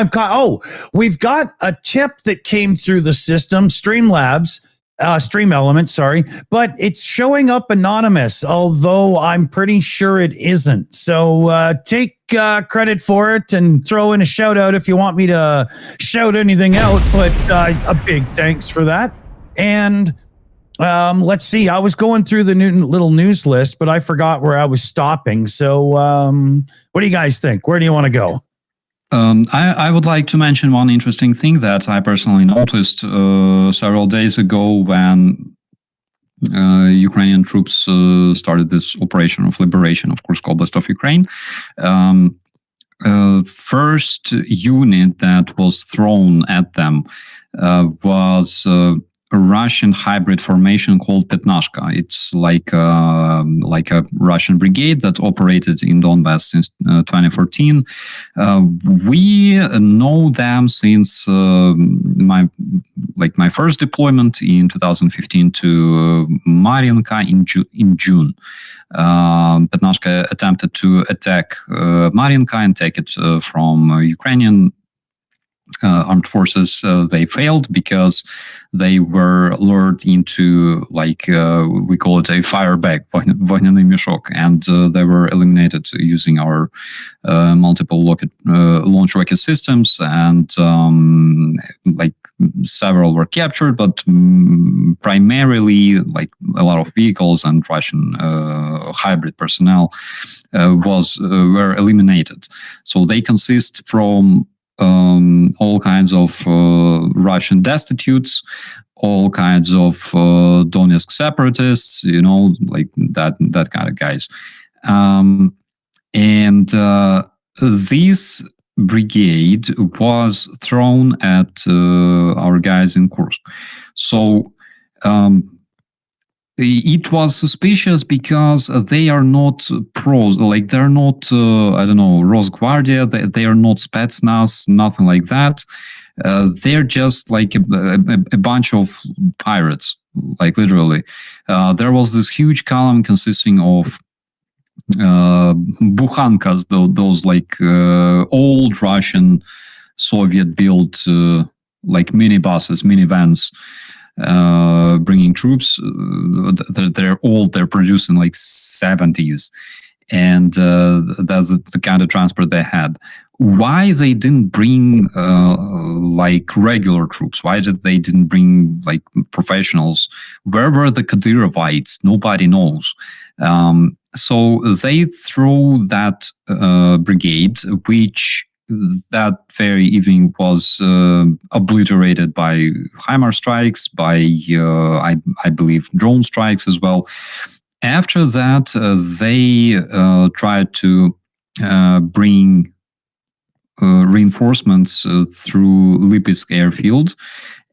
we've got a tip that came through the system, Streamlabs. Stream Element, sorry, but it's showing up anonymous, although I'm pretty sure it isn't. So take credit for it and throw in a shout out if you want me to shout anything out, but a big thanks for that. And let's see, I was going through the new little news list, but I forgot where I was stopping. So what do you guys think? Where do you want to go? I would like to mention one interesting thing that I personally noticed several days ago when Ukrainian troops started this operation of liberation of Kursk Oblast of Ukraine. First unit that was thrown at them was a Russian hybrid formation called Petnashka. It's like a Russian brigade that operated in Donbass since 2014. We know them since my first deployment in 2015 to Mariinka in June. Petnashka attempted to attack Mariinka and take it from Ukrainian armed forces. They failed because they were lured into, we call it a fire bag, voyniный мешок, and they were eliminated using our multiple launch rocket systems, and several were captured, but primarily a lot of vehicles and Russian hybrid personnel were eliminated. So they consist from all kinds of Russian destitutes, all kinds of Donetsk separatists, that kind of guys. And this brigade was thrown at our guys in Kursk. So it was suspicious because they are not pros, they're not, Rosguardia, they are not Spetsnaz, nothing like that. They're just like a bunch of pirates, literally. There was this huge column consisting of bukhankas, those old Russian Soviet-built minibuses, minivans, bringing troops. They're old. They're produced in like 70s, and that's the kind of transport they had. Why they didn't bring like regular troops? Why they didn't bring like professionals? Where were the Kadyrovites? Nobody knows. So they throw that brigade, which that very evening was obliterated by HIMARS strikes, by I believe drone strikes as well. After that, they tried to bring reinforcements through Lipetsk airfield,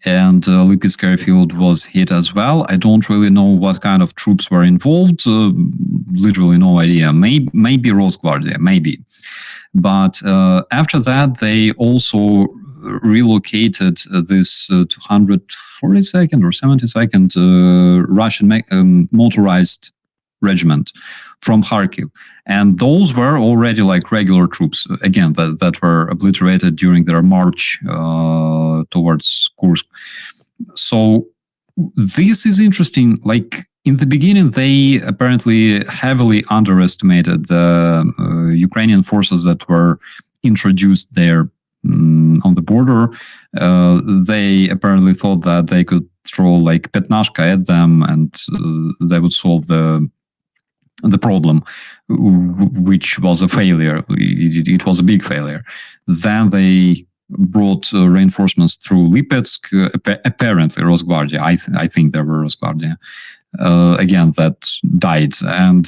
and Lipetsk airfield was hit as well. I don't really know what kind of troops were involved. Literally no idea. Maybe Rosgvardia, maybe. But after that, they also relocated this 242nd or 72nd Russian motorized regiment from Kharkiv, and those were already like regular troops again that were obliterated during their march towards Kursk. So this is interesting. Like in the beginning, they apparently heavily underestimated the Ukrainian forces that were introduced there on the border. They apparently thought that they could throw like Petnashka at them and they would solve the problem, which was a failure. It was a big failure. Then they brought reinforcements through Lipetsk, apparently Rosgvardia. I think there were Rosgvardia. Again, that died. And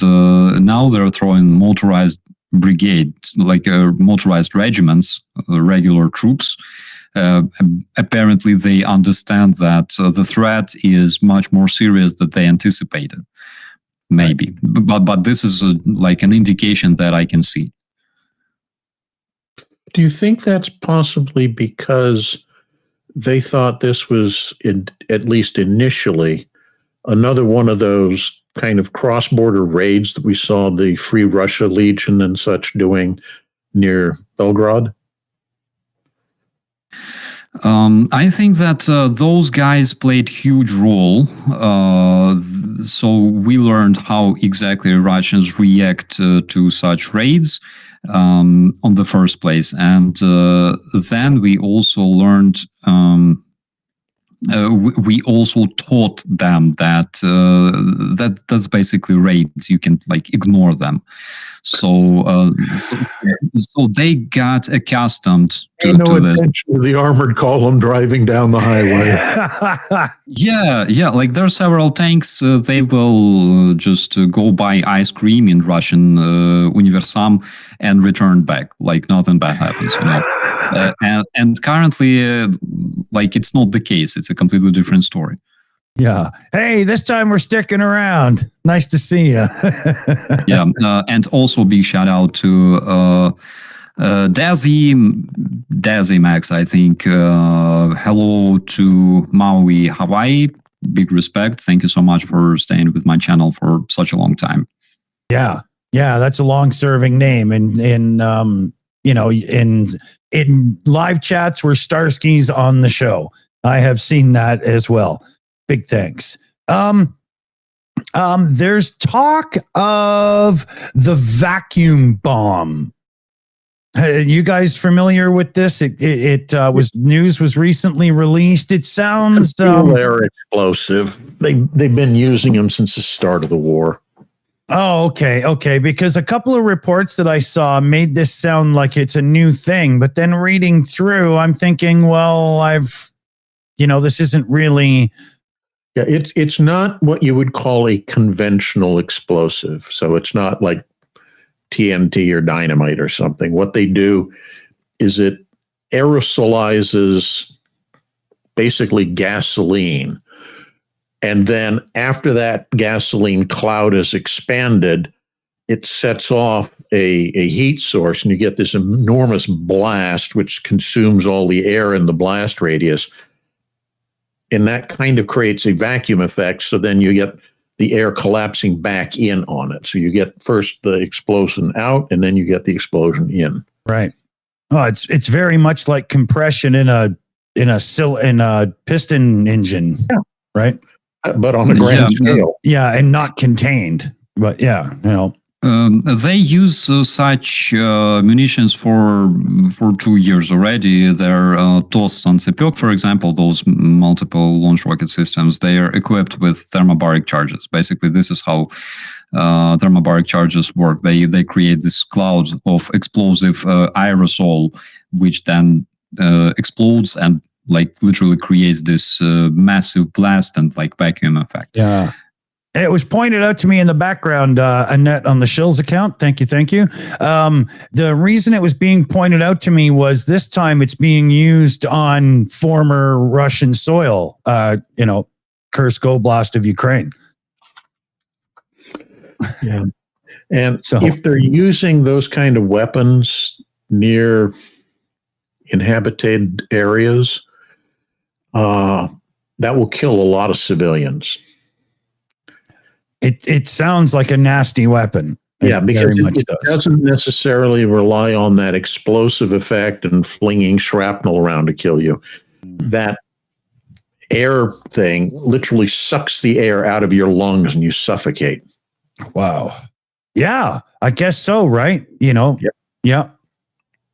now they're throwing motorized brigades, like motorized regiments, regular troops. Apparently, they understand that the threat is much more serious than they anticipated. Maybe, but this is like an indication that I can see. Do you think that's possibly because they thought this was, at least initially, another one of those kind of cross-border raids that we saw the Free Russia Legion and such doing near Belgrade? I think that those guys played huge role. So we learned how exactly Russians react to such raids on the first place. And then we also learned, we also taught them that that's basically raids. You can like ignore them. So they got accustomed to this. To the armored column driving down the highway. Yeah. Like there are several tanks. They will just go buy ice cream in Russian Universam and return back. Like nothing bad happens. And currently, like it's not the case. It's a completely different story. Yeah. Hey, this time we're sticking around. Nice to see you. Yeah. And also big shout out to Dazzy Max, I think. Hello to Maui, Hawaii. Big respect. Thank you so much for staying with my channel for such a long time. Yeah. That's a long-serving name. And in live chats where Starsky's on the show, I have seen that as well. Big thanks. There's talk of the vacuum bomb. You guys familiar with this? It was news was recently released. It sounds They're explosive. They've been using them since the start of the war. Oh, okay. Because a couple of reports that I saw made this sound like it's a new thing, but then reading through, I'm thinking, well, this isn't really. Yeah, it's not what you would call a conventional explosive. So it's not like TNT or dynamite or something. What they do is it aerosolizes basically gasoline. And then after that gasoline cloud is expanded, it sets off a heat source, and you get this enormous blast, which consumes all the air in the blast radius. And that kind of creates a vacuum effect. So then you get the air collapsing back in on it. So you get first the explosion out, and then you get the explosion in. Right. Oh, it's very much like compression in a piston engine. right? But on a grand scale. Yeah, and not contained. But yeah, they use such munitions for 2 years already. Their Tues and Sepyok, for example, those multiple launch rocket systems, they are equipped with thermobaric charges. Basically, this is how thermobaric charges work. They create this cloud of explosive aerosol, which then explodes and like literally creates this massive blast and like vacuum effect. Yeah. It was pointed out to me in the background, Annette, on the Shills account. Thank you. The reason it was being pointed out to me was this time it's being used on former Russian soil, Kursk Oblast of Ukraine. Yeah. And so, if they're using those kind of weapons near inhabited areas, that will kill a lot of civilians. It sounds like a nasty weapon. Yeah, because it doesn't necessarily rely on that explosive effect and flinging shrapnel around to kill you. That air thing literally sucks the air out of your lungs and you suffocate. Wow. Yeah, I guess so, right? Yep. Yeah.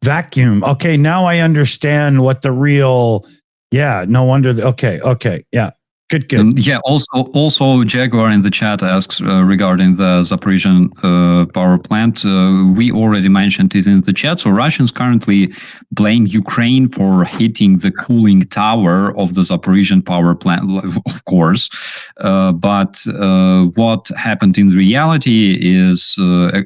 Vacuum. Okay, now I understand what the real... Yeah, no wonder. Okay. Yeah. Good. Yeah. Also, Jaguar in the chat asks regarding the Zaporizhian power plant. We already mentioned it in the chat. So Russians currently blame Ukraine for hitting the cooling tower of the Zaporizhian power plant, of course. But what happened in reality is,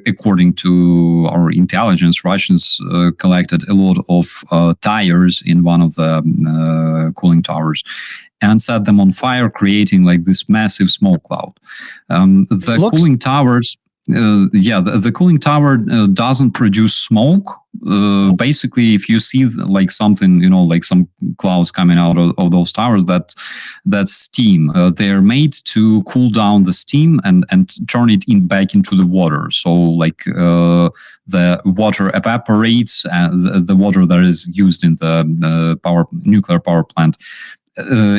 according to our intelligence, Russians collected a lot of tires in one of the cooling towers and set them on fire, creating like this massive smoke cloud. Cooling towers, the cooling tower doesn't produce smoke. Basically, if you see like something, like some clouds coming out of those towers, that's steam. They're made to cool down the steam and turn it back into the water. So like the water evaporates, the water that is used in the nuclear power plant.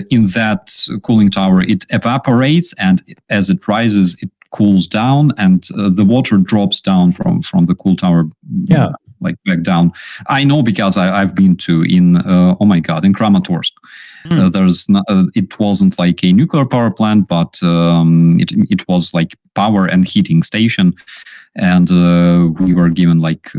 In that cooling tower, it evaporates, and as it rises, it cools down, and the water drops down from the cool tower, like back down. I know because I've been in Kramatorsk. There's not, it wasn't like a nuclear power plant, but it was like power and heating station, and we were given like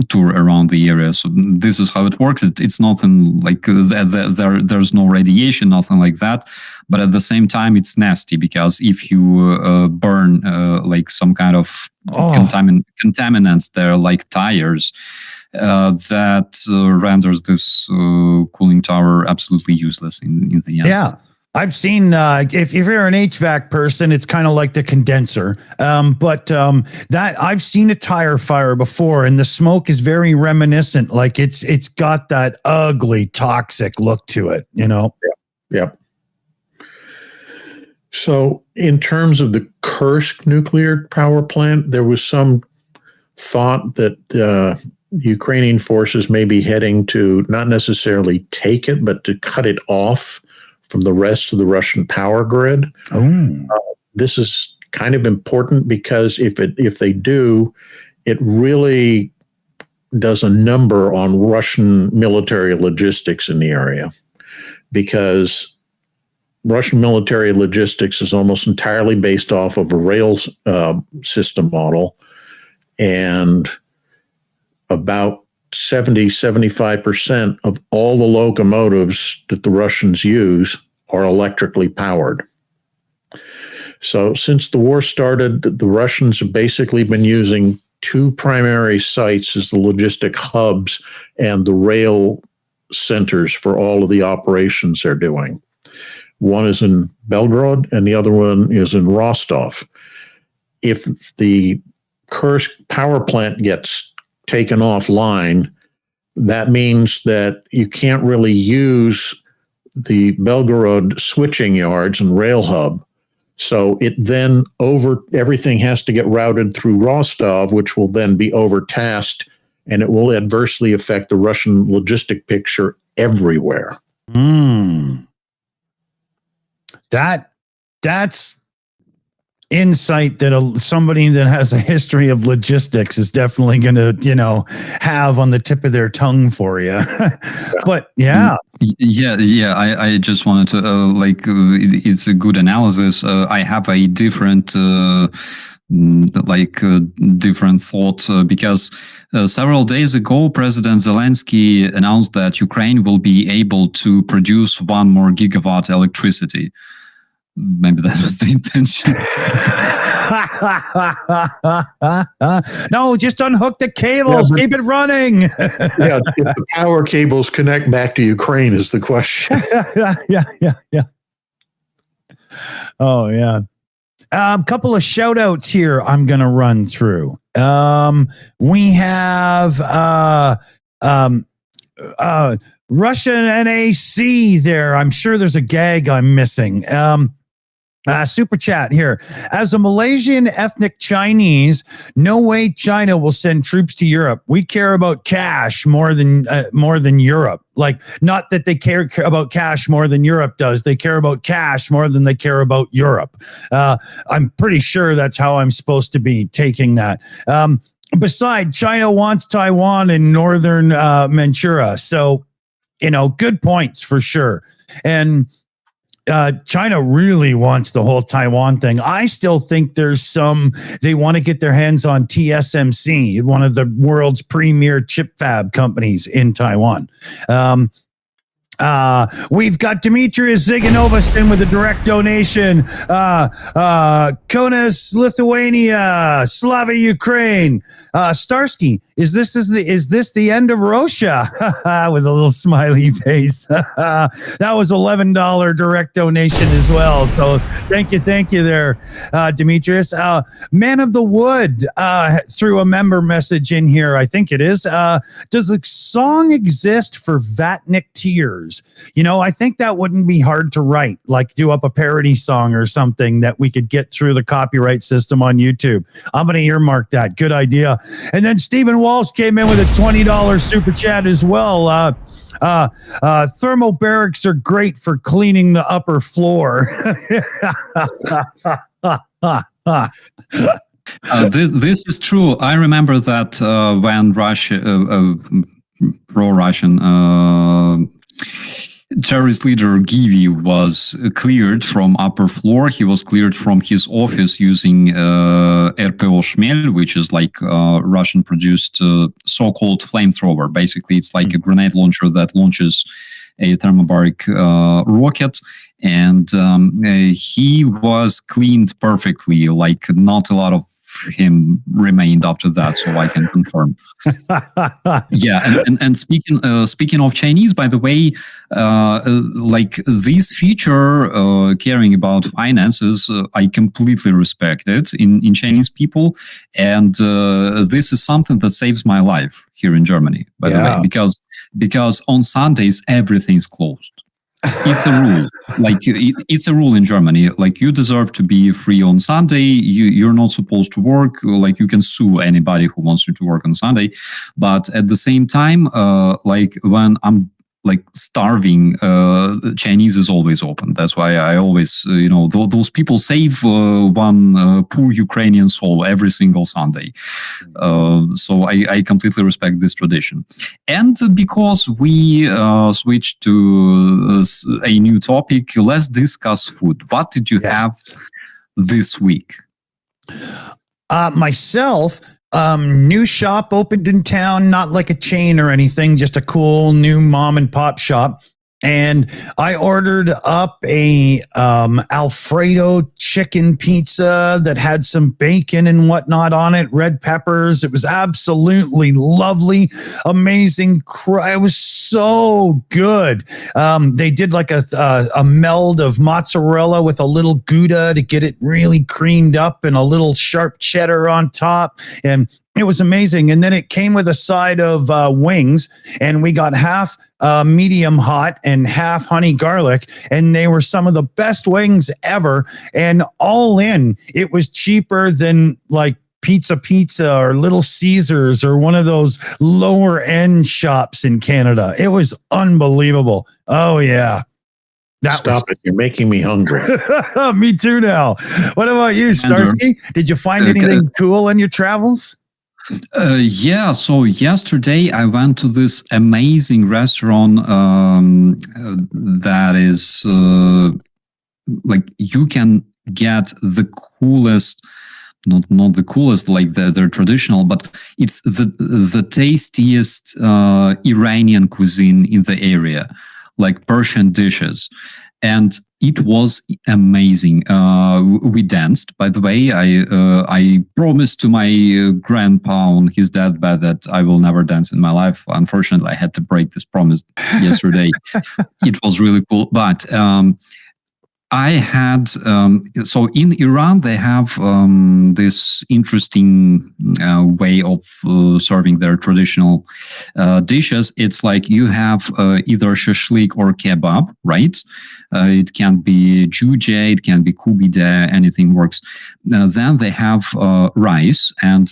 tour around the area. So this is how it works. It's nothing like there's no radiation, nothing like that. But at the same time, it's nasty because if you burn like some kind of contaminants there, like tires, that renders this cooling tower absolutely useless in the end. Yeah. I've seen, if you're an HVAC person, it's kind of like the condenser. But that I've seen a tire fire before, and the smoke is very reminiscent. Like it's got that ugly, toxic look to it, Yep. So in terms of the Kursk nuclear power plant, there was some thought that Ukrainian forces may be heading to not necessarily take it, but to cut it off from the rest of the Russian power grid. This is kind of important because if they do, it really does a number on Russian military logistics in the area, because Russian military logistics is almost entirely based off of a rail system model, and about 70-75% of all the locomotives that the Russians use are electrically powered. So since the war started, the Russians have basically been using two primary sites as the logistic hubs and the rail centers for all of the operations they're doing. One is in Belgrade and the other one is in Rostov. If the Kursk power plant gets taken offline, that means that you can't really use the Belgorod switching yards and rail hub. So it then everything has to get routed through Rostov, which will then be overtasked, and it will adversely affect the Russian logistic picture everywhere. That's insight that somebody that has a history of logistics is definitely going to, have on the tip of their tongue for you. But yeah. I just wanted to it's a good analysis. I have a different different thought because several days ago President Zelensky announced that Ukraine will be able to produce 1 more gigawatt electricity. Maybe that was the intention. No, just unhook the cables. Keep it running. If the power cables connect back to Ukraine is the question. Yeah. Oh, yeah. Couple of shout outs here I'm going to run through. We have Russian NAC there. I'm sure there's a gag I'm missing. Super chat here. As a Malaysian ethnic Chinese, no way China will send troops to Europe. We care about cash more than Europe. Like, not that they care about cash more than Europe does. They care about cash more than they care about Europe. I'm pretty sure that's how I'm supposed to be taking that. Besides, China wants Taiwan and northern Manchuria. So, good points for sure. And China really wants the whole Taiwan thing. I still think they want to get their hands on TSMC, one of the world's premier chip fab companies in Taiwan. We've got Demetrius Ziganovastin with a direct donation. Konas, Lithuania, Slava, Ukraine. Starsky, is this the end of Russia? With a little smiley face. That was $11 direct donation as well. So thank you there, Demetrius. Man of the Wood threw a member message in here. I think it is. Does a song exist for Vatnik Tears? I think that wouldn't be hard to write, like do up a parody song or something that we could get through the copyright system on YouTube. I'm going to earmark that. Good idea. And then Stephen Walsh came in with a $20 super chat as well. Thermal barracks are great for cleaning the upper floor. This is true. I remember that when pro-Russian terrorist leader Givy was cleared from upper floor. He was cleared from his office using RPO Shmel, which is like Russian-produced so-called flamethrower. Basically, it's like a grenade launcher that launches a thermobaric rocket. And he was cleaned perfectly, like not a lot of him remained after that, so I can confirm. Yeah, and speaking of Chinese, by the way, like this feature, caring about finances, I completely respect it in Chinese people, and this is something that saves my life here in Germany, by the way, because on Sundays everything's closed. It's a rule. Like it's a rule in Germany. Like you deserve to be free on Sunday. You're not supposed to work. Like you can sue anybody who wants you to work on Sunday. But at the same time, like when I'm like starving, Chinese is always open. That's why I always, those people save one poor Ukrainian soul every single Sunday. So I completely respect this tradition. And because we switched to a new topic, let's discuss food. What did you have this week? Myself, new shop opened in town, not like a chain or anything, just a cool new mom and pop shop. And I ordered up a Alfredo chicken pizza that had some bacon and whatnot on it, red peppers. It was absolutely lovely, amazing. It was so good. They did like a meld of mozzarella with a little Gouda to get it really creamed up and a little sharp cheddar on top. And it was amazing. And then it came with a side of wings, and we got half medium hot and half honey garlic. And they were some of the best wings ever. And all in, it was cheaper than like Pizza or Little Caesars or one of those lower end shops in Canada. It was unbelievable. Oh, yeah. Stop it. You're making me hungry. Me too now. What about you, Starsky? Did you find anything cool in your travels? Yeah, so yesterday I went to this amazing restaurant that is like you can get the coolest, not the coolest like they're traditional, but it's the tastiest Iranian cuisine in the area, like Persian dishes. And it was amazing. We danced, by the way. I promised to my grandpa on his deathbed that I will never dance in my life. Unfortunately, I had to break this promise yesterday. It was really cool. But I had, so in Iran, they have this interesting way of serving their traditional dishes. It's like you have either shashlik or kebab, right? It can be juje, it can be kubide, anything works. Then they have rice, and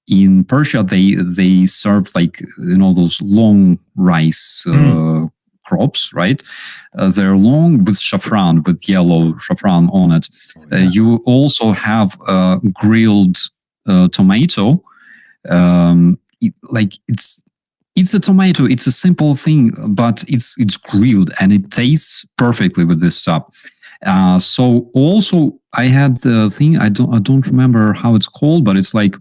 in Persia, they serve like, those long rice crops, right? They're long with saffron, with yellow saffron on it. You also have grilled tomato. It's a tomato. It's a simple thing, but it's grilled and it tastes perfectly with this stuff. So also I had the thing. I don't remember how it's called, but it's like.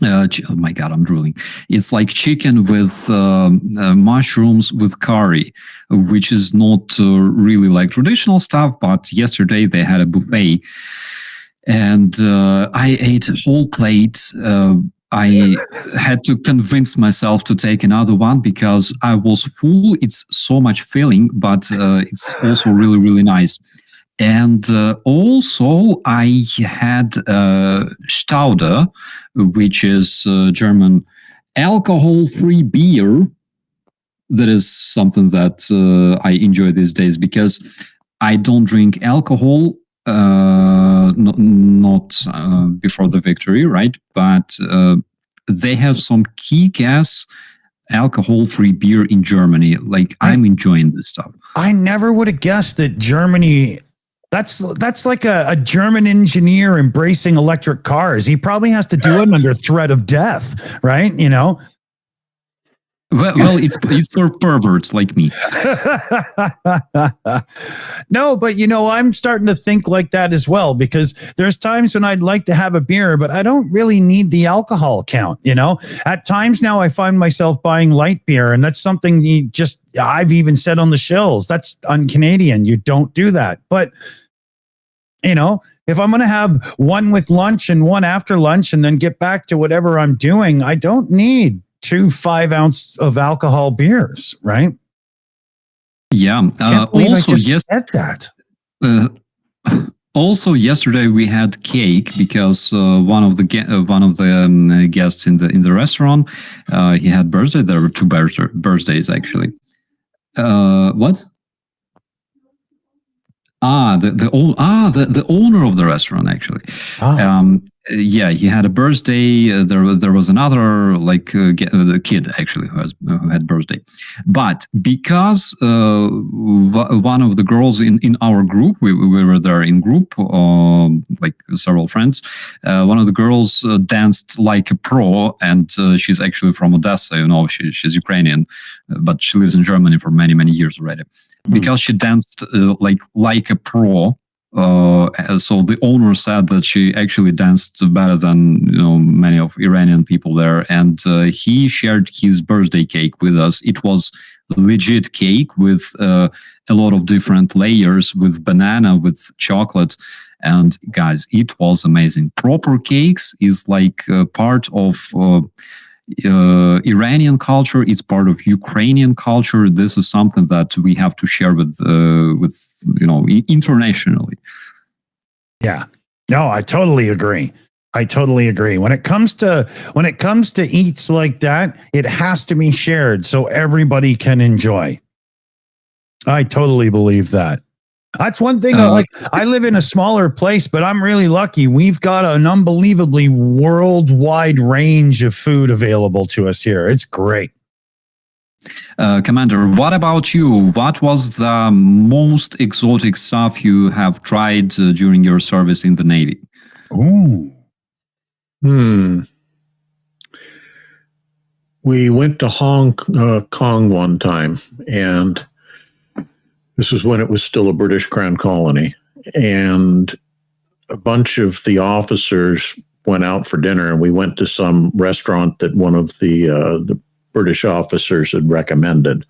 Oh my God, I'm drooling. It's like chicken with mushrooms with curry, which is not really like traditional stuff, but yesterday they had a buffet and I ate a whole plate. I had to convince myself to take another one because I was full. It's so much filling, but it's also really, really nice. And also I had Staude, which is German alcohol-free beer. That is something that I enjoy these days because I don't drink alcohol, not before the victory, right? But they have some kick-ass alcohol-free beer in Germany. Like, I'm enjoying this stuff. I never would have guessed that Germany... That's like a German engineer embracing electric cars. He probably has to do it under threat of death, right? Well, it's for perverts like me. No, but I'm starting to think like that as well, because there's times when I'd like to have a beer, but I don't really need the alcohol count. At times now I find myself buying light beer, and that's something I've even said on the Shills. That's un-Canadian. You don't do that. But if I'm going to have one with lunch and one after lunch and then get back to whatever I'm doing, I don't need 2 5-ounce of alcohol beers, right? Yeah. Also, said that. Also, yesterday we had cake because one of the guests in the restaurant, he had birthday. There were 2 birthdays actually. What? The owner of the restaurant actually. Yeah, he had a birthday. There was another the kid actually who had birthday, but because one of the girls in our group, we were there in group, like several friends. One of the girls danced like a pro, and she's actually from Odessa. She's Ukrainian, but she lives in Germany for many years already. Because she danced like a pro. So the owner said that she actually danced better than many of Iranian people there, and he shared his birthday cake with us. It was legit cake with a lot of different layers, with banana, with chocolate, and guys, it was amazing. Proper cakes is like part of Iranian culture. It's part of Ukrainian culture. This is something that we have to share with internationally. Yeah, no, I totally agree. When it comes to eats like that, it has to be shared so everybody can enjoy. I totally believe that. That's one thing. I live in a smaller place, but I'm really lucky. We've got an unbelievably worldwide range of food available to us here. It's great. Commander, what about you? What was the most exotic stuff you have tried during your service in the Navy? Ooh. We went to Hong Kong one time, and this was when it was still a British Crown colony. And a bunch of the officers went out for dinner, and we went to some restaurant that one of the British officers had recommended.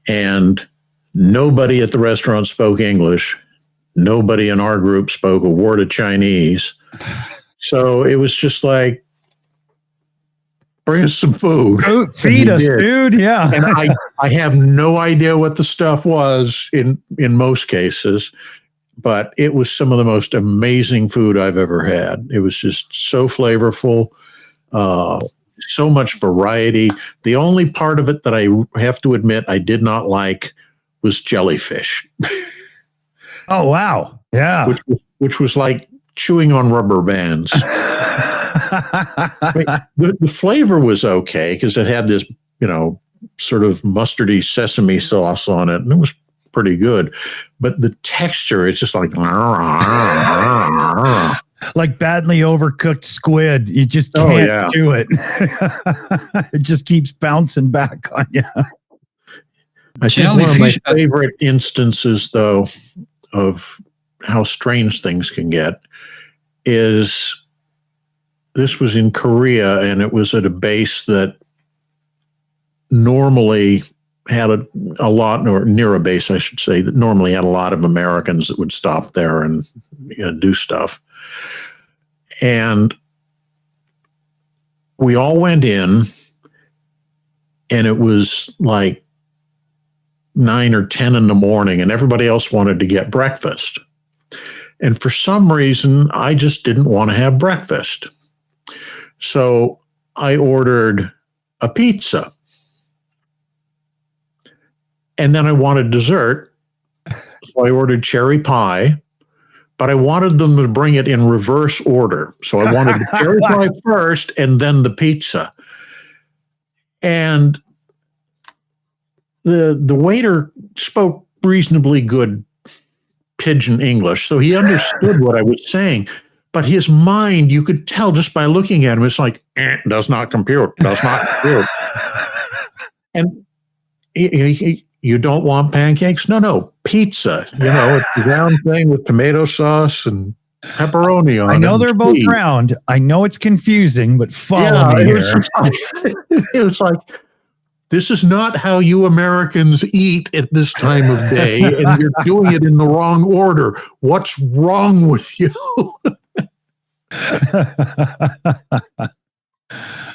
And nobody at the restaurant spoke English. Nobody in our group spoke a word of Chinese. So it was just like, bring us some food. Feed us, dude. Yeah. And I have no idea what the stuff was in most cases, but it was some of the most amazing food I've ever had. It was just so flavorful, so much variety. The only part of it that I have to admit I did not like was jellyfish. Oh, wow. Yeah. Which was like chewing on rubber bands. The flavor was okay because it had this, sort of mustardy sesame sauce on it, and it was pretty good. But the texture, it's just like like badly overcooked squid. You just can't do it. It just keeps bouncing back on you. I think one of my favorite instances, though, of how strange things can get is this was in Korea, and it was at a base that normally had a lot, or near a base, I should say, that normally had a lot of Americans that would stop there and do stuff. And we all went in, and it was like 9 or 10 in the morning, and everybody else wanted to get breakfast. And for some reason, I just didn't want to have breakfast. So I ordered a pizza. And then I wanted dessert. So I ordered cherry pie, but I wanted them to bring it in reverse order. So I wanted the cherry pie first and then the pizza. And the waiter spoke reasonably good pidgin English, so he understood what I was saying. But his mind, you could tell just by looking at him, it's like, does not compute, does not compute. And you don't want pancakes? No, pizza. It's a round thing with tomato sauce and pepperoni on it. I know they're both round. I know it's confusing, but follow me here. It was like, this is not how you Americans eat at this time of day, and you're doing it in the wrong order. What's wrong with you?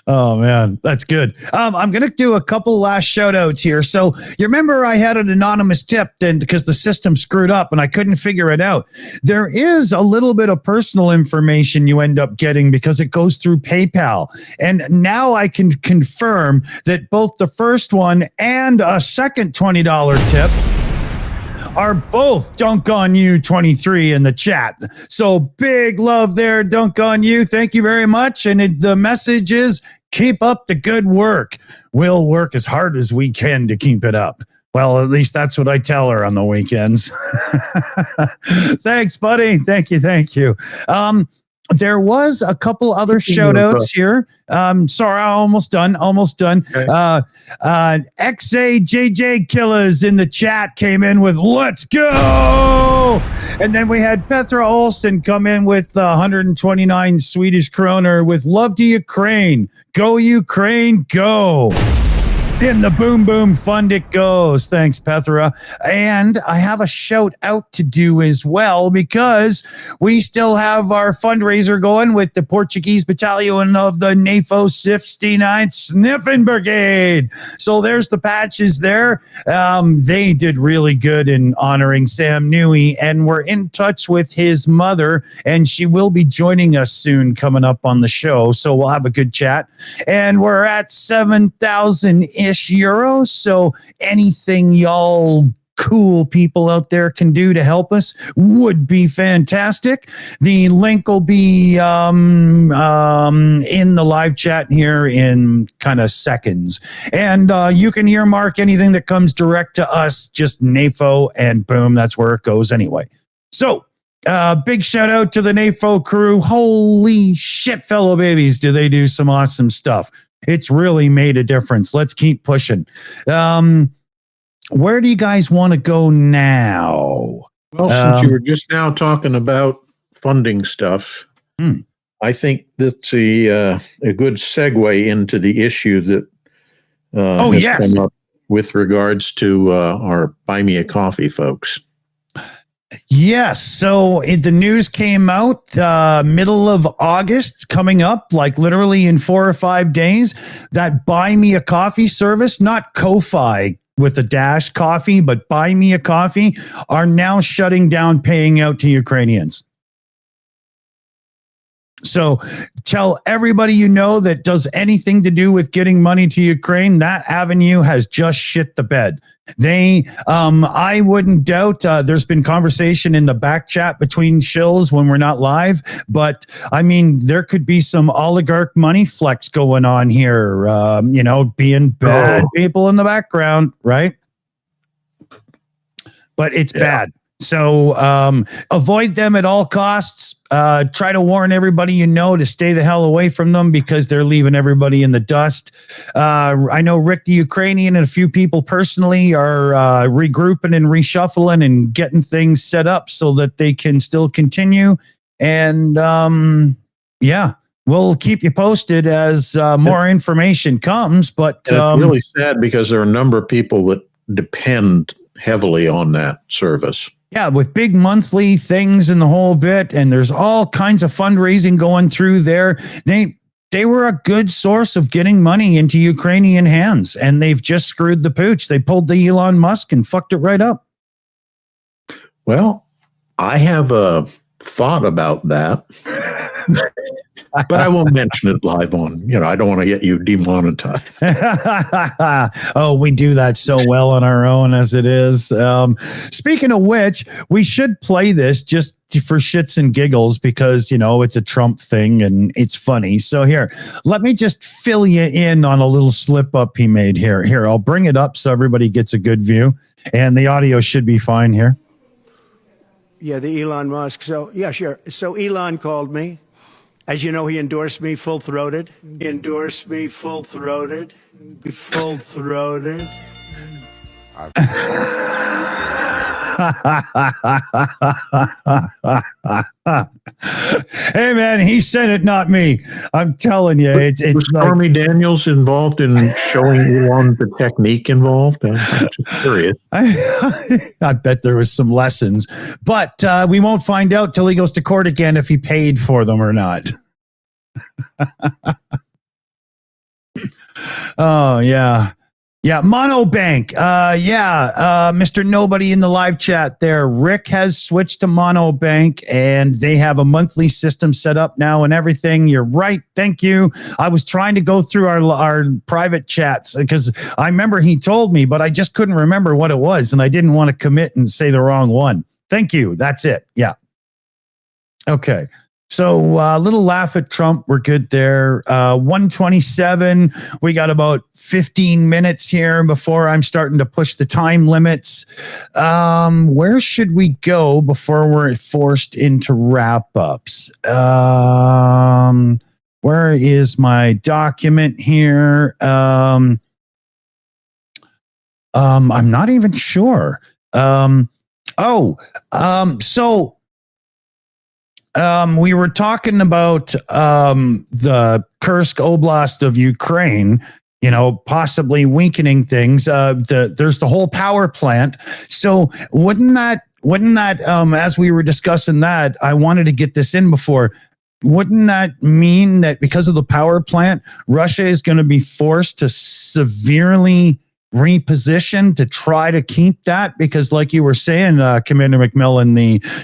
Oh man, that's good. I'm gonna do a couple last shout outs here. So you remember I had an anonymous tip, and because the system screwed up and I couldn't figure it out. There is a little bit of personal information you end up getting because it goes through PayPal. And now I can confirm that both the first one and a second $20 tip are both Dunk on You 23 in the chat. So big love there, Dunk on You. Thank you very much. And the message is, keep up the good work. We'll work as hard as we can to keep it up. Well, at least that's what I tell her on the weekends. Thanks, buddy. Thank you. There was a couple other shout outs here. Sorry, almost done. Okay. XAJJ Killers in the chat came in with let's go. And then we had Petra Olsen come in with 129 Swedish kroner with love to Ukraine. Go Ukraine, go. In the boom boom fund it goes. Thanks, Petra. And I have a shout out to do as well because we still have our fundraiser going with the Portuguese battalion of the NATO 69th Sniffing Brigade. So there's the patches there. They did really good in honoring Sam Newey, and we're in touch with his mother, and she will be joining us soon coming up on the show. So we'll have a good chat. And we're at 7,000 euros. So anything y'all cool people out there can do to help us would be fantastic. The link will be in the live chat here in kind of seconds. And you can earmark anything that comes direct to us, just NAFO, and boom, that's where it goes anyway. So, big shout out to the NAFO crew. Holy shit, fellow babies, do they do some awesome stuff. It's really made a difference. Let's keep pushing. Where do you guys want to go now? Well, since you were just now talking about funding stuff, I think that's a good segue into the issue that has come up with regards to our Buy Me a Coffee folks. Yes. So the news came out middle of August, coming up, like literally in 4 or 5 days, that Buy Me a Coffee service, not Ko-Fi with a dash coffee, but Buy Me a Coffee, are now shutting down paying out to Ukrainians. So tell everybody you know that does anything to do with getting money to Ukraine, that avenue has just shit the bed. They, I wouldn't doubt, there's been conversation in the back chat between Shills when we're not live, but I mean, there could be some oligarch money flex going on here, being bad people in the background, right? But it's bad. So avoid them at all costs. Try to warn everybody you know to stay the hell away from them because they're leaving everybody in the dust. I know Rick the Ukrainian and a few people personally are regrouping and reshuffling and getting things set up so that they can still continue. And we'll keep you posted as more information comes. But it's really sad because there are a number of people that depend heavily on that service. Yeah, with big monthly things and the whole bit, and there's all kinds of fundraising going through there. They were a good source of getting money into Ukrainian hands, and they've just screwed the pooch. They pulled the Elon Musk and fucked it right up. Well, I have a thought about that, but I won't mention it live on, I don't want to get you demonetized. Oh, we do that so well on our own as it is. Speaking of which, we should play this just for shits and giggles because, it's a Trump thing and it's funny. So here, let me just fill you in on a little slip up he made here. Here, I'll bring it up so everybody gets a good view and the audio should be fine here. Yeah, the Elon Musk. So, yeah, sure. So Elon called me. As you know, he endorsed me full-throated. Full-throated. Hey man, he said it, not me. I'm telling you, it's was Stormy Daniels involved in showing Elon the technique involved? I'm just curious. I bet there was some lessons, but we won't find out till he goes to court again if he paid for them or not. Oh yeah. Yeah, Monobank. Mr. Nobody in the live chat there. Rick has switched to Monobank and they have a monthly system set up now and everything. You're right. Thank you. I was trying to go through our private chats because I remember he told me, but I just couldn't remember what it was and I didn't want to commit and say the wrong one. Thank you. That's it. Yeah. Okay. So a little laugh at Trump. We're good there. 127. We got about 15 minutes here before I'm starting to push the time limits. Where should we go before we're forced into wrap-ups? Where is my document here? I'm not even sure. We were talking about the Kursk Oblast of Ukraine, possibly weakening things. There's the whole power plant. So wouldn't that, as we were discussing that, I wanted to get this in before, wouldn't that mean that because of the power plant, Russia is going to be forced to severely reposition to try to keep that? Because like you were saying, Commander McMillan,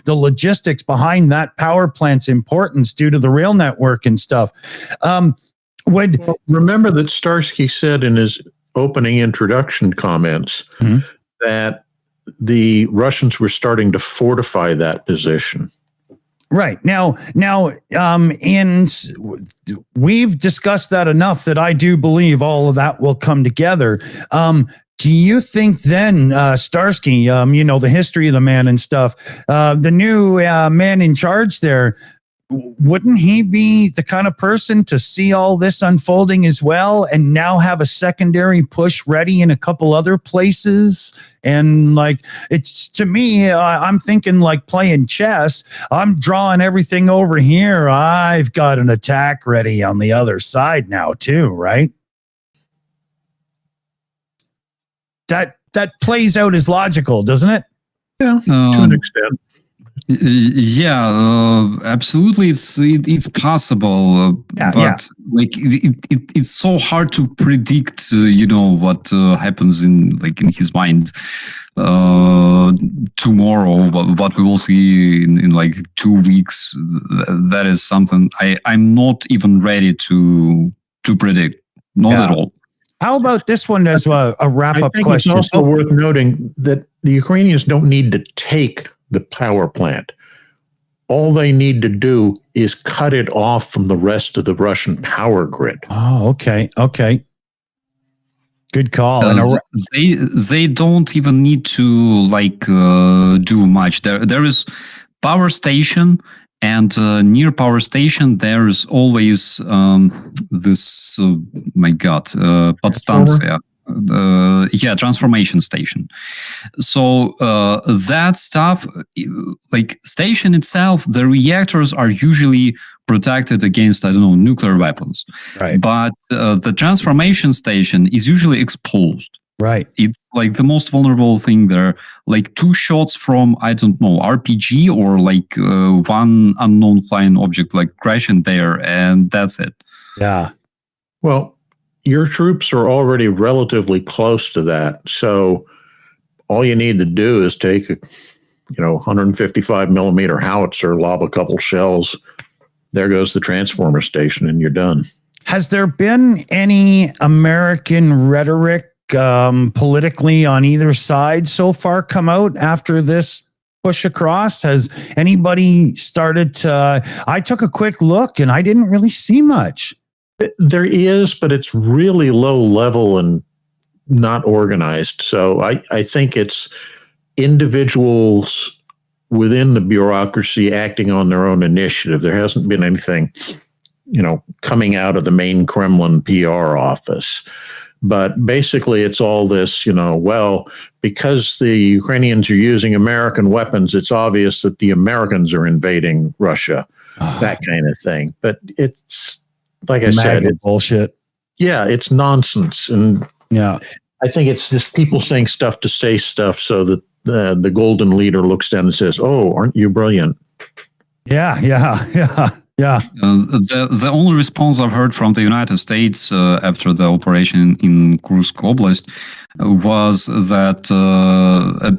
the logistics behind that power plant's importance due to the rail network and stuff. Remember that Starsky said in his opening introduction comments that the Russians were starting to fortify that position. Right. Now, we've discussed that enough that I do believe all of that will come together. Do you think then, Starsky, the history of the man and stuff, the new man in charge there, wouldn't he be the kind of person to see all this unfolding as well and now have a secondary push ready in a couple other places? And like, it's to me, I'm thinking like playing chess. I'm drawing everything over here. I've got an attack ready on the other side now too, right? That plays out as logical, doesn't it? Yeah, to an extent. Yeah, absolutely. It's possible, but like it's so hard to predict. What happens in his mind tomorrow. What we will see in like 2 weeks. That is something I'm not even ready to predict. Not at all. How about this one as a wrap-up question? It's also worth noting that the Ukrainians don't need to take the power plant. All they need to do is cut it off from the rest of the Russian power grid. Oh, okay. Good call. They don't even need to do much. There is power station, and near power station there is always this podstanция. Transformation station. So that stuff, like station itself, the reactors are usually protected against, nuclear weapons. Right. But the transformation station is usually exposed. Right. It's like the most vulnerable thing there. Like 2 shots from, RPG or one unknown flying object crashing there, and that's it. Yeah. Well, your troops are already relatively close to that. So all you need to do is take a 155 millimeter howitzer, lob a couple shells. There goes the transformer station, and you're done. Has there been any American rhetoric politically on either side so far come out after this push across? Has anybody started to... I took a quick look and I didn't really see much. There is, but it's really low level and not organized. So I think it's individuals within the bureaucracy acting on their own initiative. There hasn't been anything, coming out of the main Kremlin PR office. But basically it's all this, because the Ukrainians are using American weapons, it's obvious that the Americans are invading Russia, that kind of thing. But it's, like I said, it's bullshit. Yeah, it's nonsense. And yeah, I think it's just people saying stuff to say stuff so that the golden leader looks down and says, "Oh, aren't you brilliant?" Yeah. The only response I've heard from the United States after the operation in Kursk Oblast was that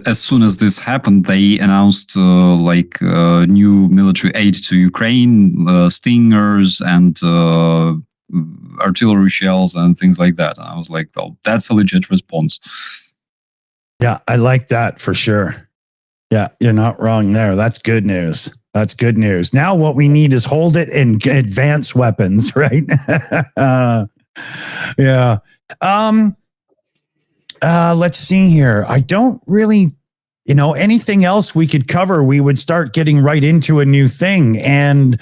as soon as this happened, they announced new military aid to Ukraine, Stingers and artillery shells and things like that. And I was like, well, that's a legit response. Yeah, I like that for sure. Yeah, you're not wrong there. That's good news. That's good news. Now what we need is hold it and advance weapons, right? Yeah. Let's see here. I don't really, anything else we could cover, we would start getting right into a new thing and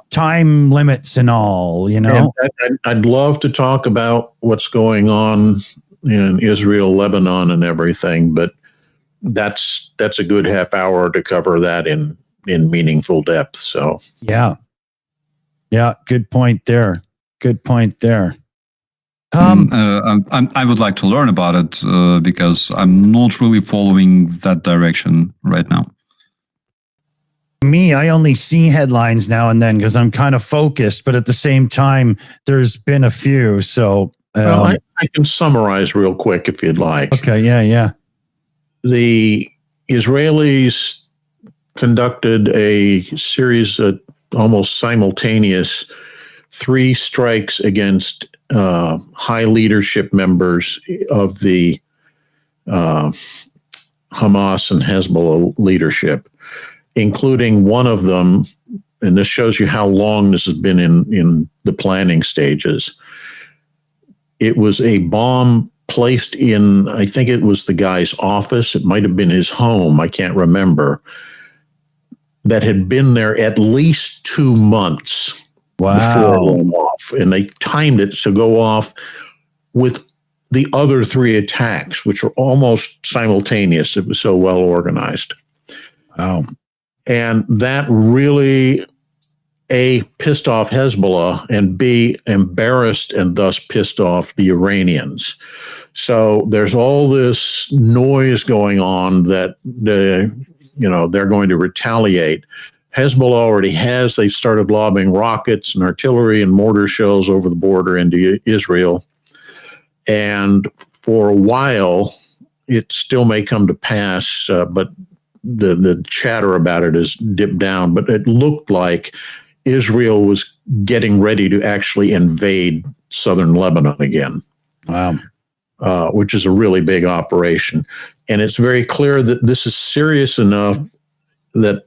time limits and all, And I'd love to talk about what's going on in Israel, Lebanon and everything, but that's a good half hour to cover that in meaningful depth. So yeah, good point there. I would like to learn about it because I'm not really following that direction right now. Me, I only see headlines now and then because I'm kind of focused, but at the same time, there's been a few. So I can summarize real quick if you'd like. Okay, yeah. The Israelis conducted a series of almost simultaneous 3 strikes against high leadership members of the Hamas and Hezbollah leadership, including one of them, and this shows you how long this has been in the planning stages. It was a bomb placed in, I think it was the guy's office. It might have been his home. I can't remember. That had been there at least 2 months before it went off. And they timed it to go off with the other 3 attacks, which were almost simultaneous. It was so well organized. Wow. And that really, A, pissed off Hezbollah, and B, embarrassed and thus pissed off the Iranians. So there's all this noise going on that they're going to retaliate. Hezbollah already has. They started lobbing rockets and artillery and mortar shells over the border into Israel. And for a while, it still may come to pass, but the chatter about it has dipped down. But it looked like Israel was getting ready to actually invade southern Lebanon again. Wow. Which is a really big operation. And it's very clear that this is serious enough that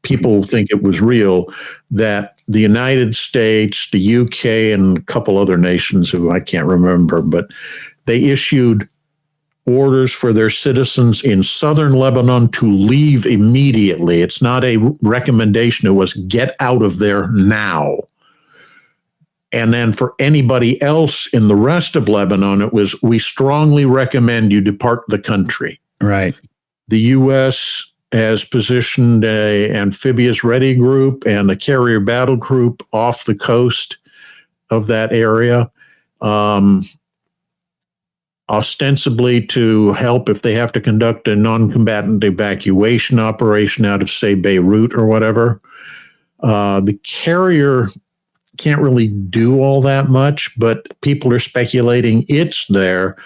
people think it was real, that the United States, the UK, and a couple other nations who I can't remember, but they issued orders for their citizens in southern Lebanon to leave immediately. It's not a recommendation. It was get out of there now. And then for anybody else in the rest of Lebanon, it was, we strongly recommend you depart the country. Right. The U.S. has positioned an amphibious ready group and a carrier battle group off the coast of that area, ostensibly to help if they have to conduct a non-combatant evacuation operation out of, say, Beirut or whatever. The carrier can't really do all that much, but people are speculating it's there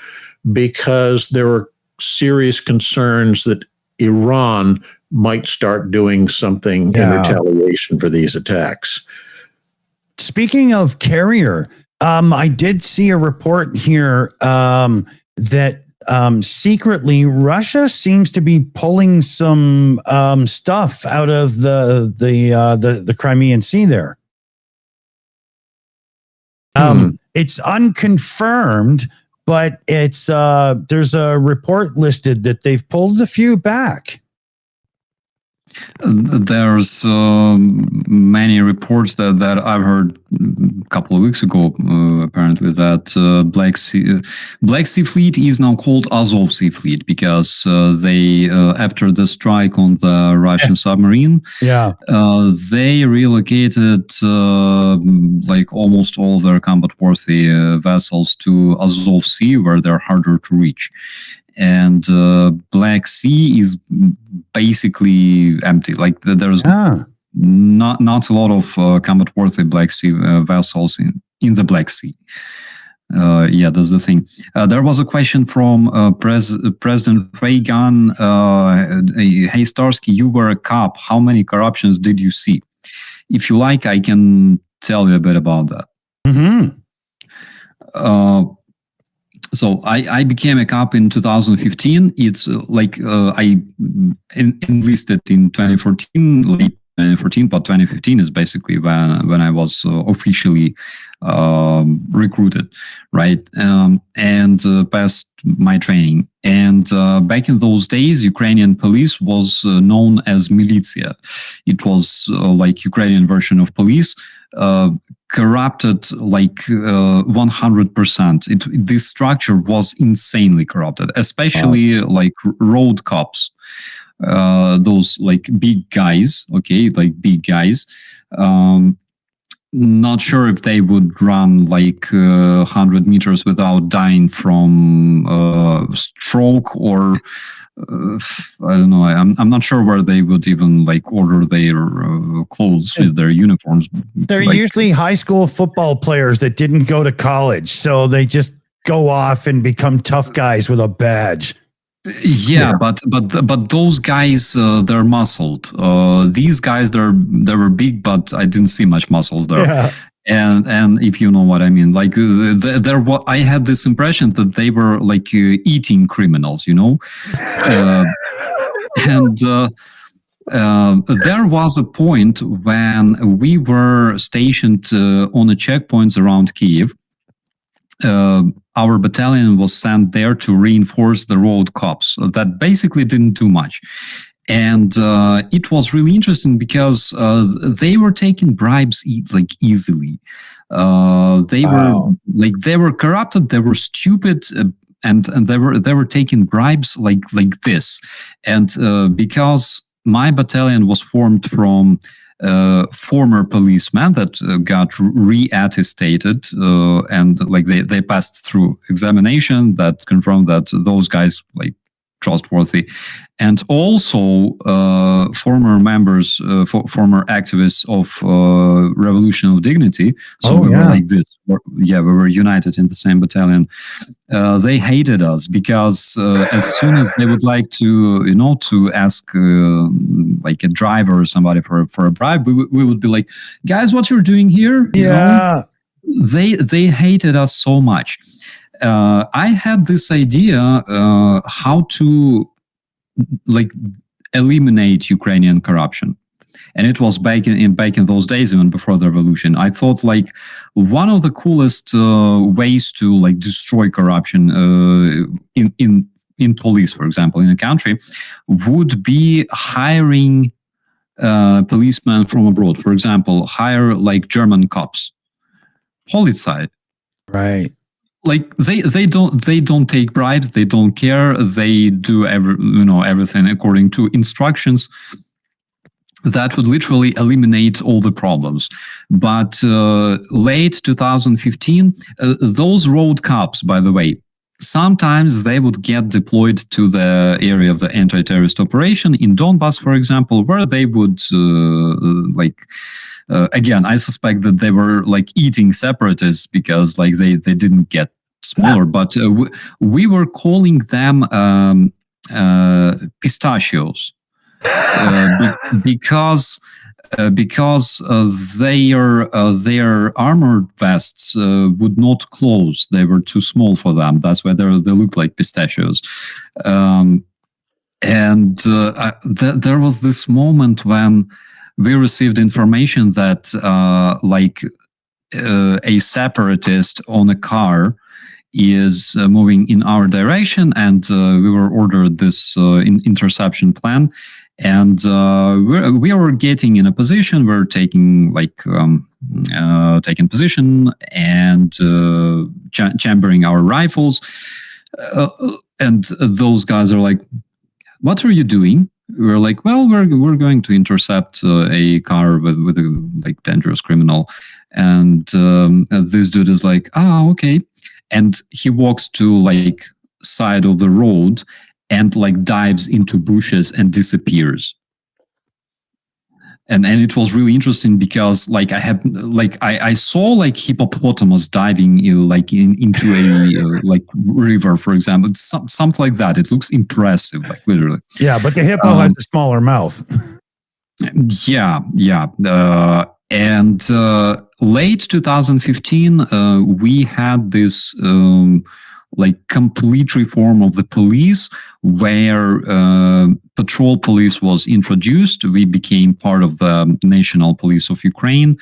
because there are serious concerns that Iran might start doing something in retaliation for these attacks. Speaking of carrier, I did see a report here that secretly Russia seems to be pulling some stuff out of the Crimean Sea there. It's unconfirmed, but it's there's a report listed that they've pulled a few back. There's many reports that I've heard a couple of weeks ago, apparently, that Black Sea Fleet is now called Azov Sea Fleet because they, after the strike on the Russian submarine, they relocated like almost all their combat-worthy vessels to Azov Sea, where they're harder to reach. And Black Sea is basically empty. Like there's not a lot of combat-worthy Black Sea vessels in the Black Sea. That's the thing. There was a question from President Reagan. Hey, Starsky, you were a cop. How many corruptions did you see? If you like, I can tell you a bit about that. Mm-hmm. So I became a cop in 2015. It's like I enlisted in 2014, late 2014, but 2015 is basically when I was officially recruited, right? And passed my training. And back in those days, Ukrainian police was known as militia. It was like Ukrainian version of police. Corrupted like 100%. This structure was insanely corrupted, especially like road cops, those like big guys, big guys. Not sure if they would run like 100 meters without dying from stroke or I don't know. I'm not sure where they would even like order their clothes with their uniforms. They're usually high school football players that didn't go to college, so they just go off and become tough guys with a badge. But those guys, they're muscled. These guys, they were big, but I didn't see much muscles there. And if you know what I mean, like I had this impression that they were like eating criminals, you know, and there was a point when we were stationed on a checkpoints around Kiev. Our battalion was sent there to reinforce the road cops. That basically didn't do much. And it was really interesting because they were taking bribes like easily. They were corrupted. They were stupid, and they were taking bribes like this. And because my battalion was formed from former policemen that got re-attestated, and like they passed through examination that confirmed that those guys like trustworthy, and also former members, former activists of Revolution of Dignity. So we were like this. We were united in the same battalion. They hated us because as soon as they would like to ask like a driver or somebody for a bribe, we would be like, guys, what you're doing here? You know? They hated us so much. I had this idea how to like eliminate Ukrainian corruption, and it was back in those days, even before the revolution. I thought like one of the coolest ways to like destroy corruption in police, for example, in a country, would be hiring policemen from abroad. For example, hire like German cops, Polizei, right? Like they don't take bribes. They don't care. They do everything according to instructions. That would literally eliminate all the problems. But late 2015, those road cops, by the way, sometimes they would get deployed to the area of the anti-terrorist operation in Donbass, for example, where they would again, I suspect that they were like eating separatists because like they didn't get smaller, but we were calling them pistachios because their armored vests would not close. They were too small for them. That's why they look like pistachios. There was this moment when we received information that a separatist on a car is moving in our direction, and we were ordered this interception plan, and we were getting in a position. We're taking taking position and chambering our rifles, and those guys are like, "What are you doing?" We're like, "Well, we're going to intercept a car with a like dangerous criminal," and this dude is like, "Oh, okay," and he walks to like side of the road and like dives into bushes and disappears. And it was really interesting because like I saw like hippopotamus diving into a like river, for example. It's something like that. It looks impressive, like literally. Yeah, but the hippo has a smaller mouth. Yeah. And late 2015, we had this like complete reform of the police, where patrol police was introduced. We became part of the national police of Ukraine.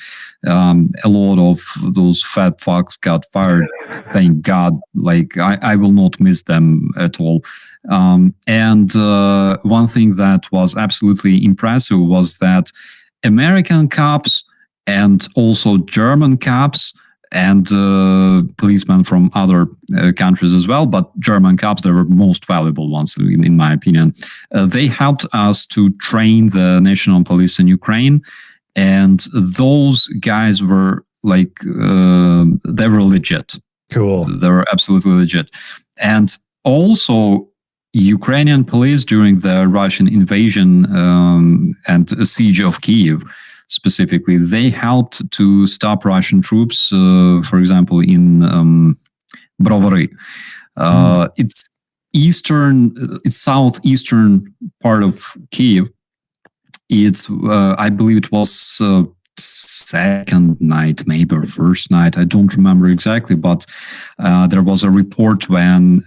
A lot of those fat fucks got fired. Thank God. Like I will not miss them at all. And one thing that was absolutely impressive was that American cops and also German cops and policemen from other countries as well, but German cops, they were most valuable ones, in my opinion. They helped us to train the national police in Ukraine, and those guys were like, they were legit. Cool. They were absolutely legit. And also, Ukrainian police during the Russian invasion and siege of Kiev, specifically, they helped to stop Russian troops, for example, in Brovary. It's southeastern part of Kiev. It's, I believe it was second night, maybe, or first night. I don't remember exactly, but there was a report when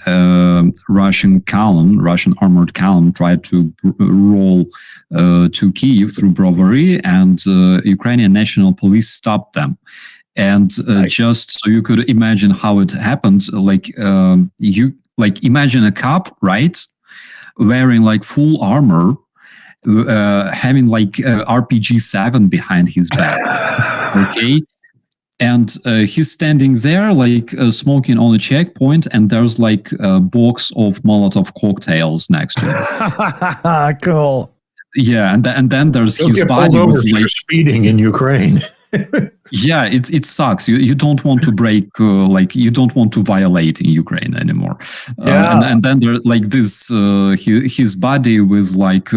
Russian armored column tried to roll to Kyiv through Brovary, and Ukrainian National Police stopped them. And just so you could imagine how it happened, imagine a cop, right, wearing like full armor, having like RPG-7 behind his back, okay? And he's standing there like smoking on a checkpoint, and there's like a box of Molotov cocktails next to him. Cool. Yeah, and then there's He'll his get body pulled over with for like... speeding in Ukraine. Yeah, it sucks. You don't want to break, you don't want to violate in Ukraine anymore. And then there like this, his body with like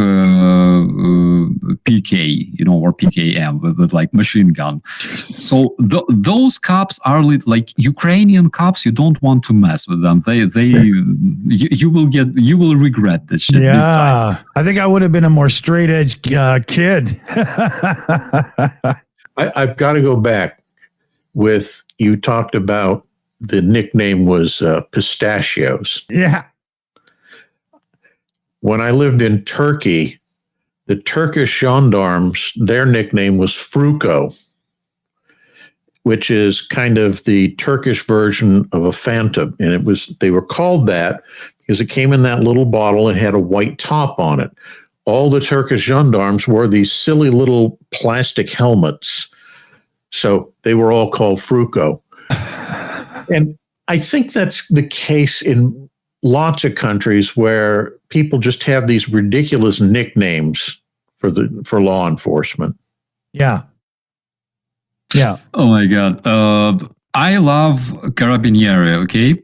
PK, or PKM with like machine gun. Jesus. So those cops are like Ukrainian cops. You don't want to mess with them. You will regret this shit. Yeah, I think I would have been a more straight edge kid. I've got to go back with, you talked about the nickname was pistachios. Yeah. When I lived in Turkey, the Turkish gendarmes, their nickname was Fruko, which is kind of the Turkish version of a Fanta. And they were called that because it came in that little bottle and had a white top on it. All the Turkish gendarmes wore these silly little plastic helmets. So they were all called Fruko. And I think that's the case in lots of countries where people just have these ridiculous nicknames for law enforcement. Yeah. Yeah. Oh my God. I love Carabinieri, okay?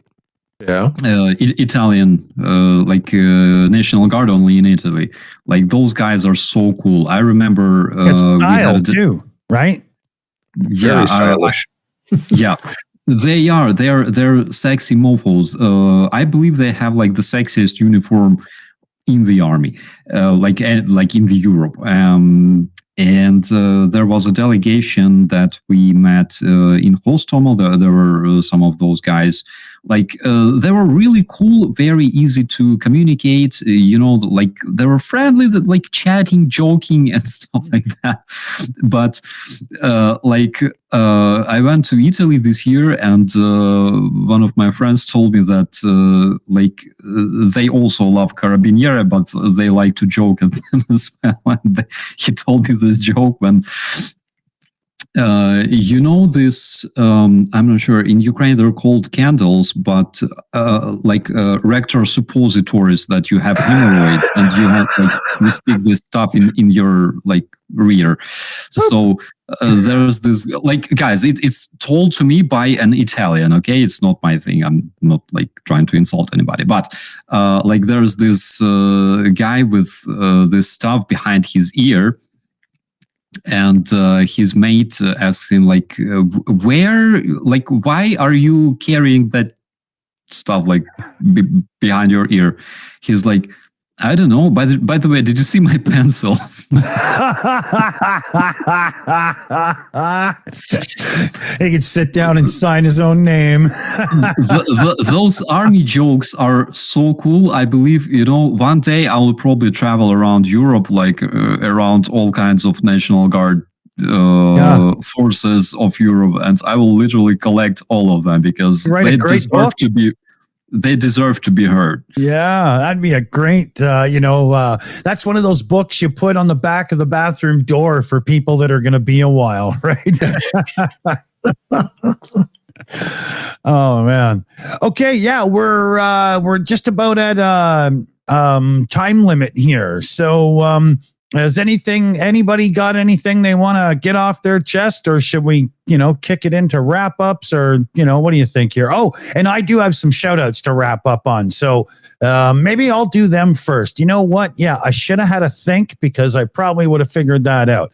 Yeah. Italian, National Guard only in Italy. Like, those guys are so cool. I remember it's style too, right? Yeah, very stylish. Yeah, they are. They're sexy mofos. I believe they have like the sexiest uniform in the army, like in the Europe. And there was a delegation that we met in Hostomel. There were some of those guys. Like, they were really cool, very easy to communicate. Like, they were friendly, like chatting, joking, and stuff like that. But I went to Italy this year, and one of my friends told me that they also love Carabinieri, but they like to joke at them as well. And he told me this joke when this, I'm not sure, in Ukraine they're called candles, but rectal suppositories that you have hemorrhoid and you have you stick this stuff in your rear. So there's this, guys, it's told to me by an Italian, okay? It's not my thing. I'm not trying to insult anybody, but there's this guy with this stuff behind his ear. And his mate asks him, why are you carrying that stuff behind your ear? He's like, I don't know. By the way, did you see my pencil? He could sit down and sign his own name. Those army jokes are so cool. I believe, one day I will probably travel around Europe, around all kinds of National Guard forces of Europe, and I will literally collect all of them because they deserve to be heard. Yeah, that'd be a great, that's one of those books you put on the back of the bathroom door for people that are going to be a while, right? Oh man. Okay, yeah, we're just about at time limit here. So has anybody got anything they want to get off their chest, or should we, kick it into wrap ups, or, what do you think here? Oh, and I do have some shout outs to wrap up on. So maybe I'll do them first. You know what? Yeah, I should have had a think because I probably would have figured that out.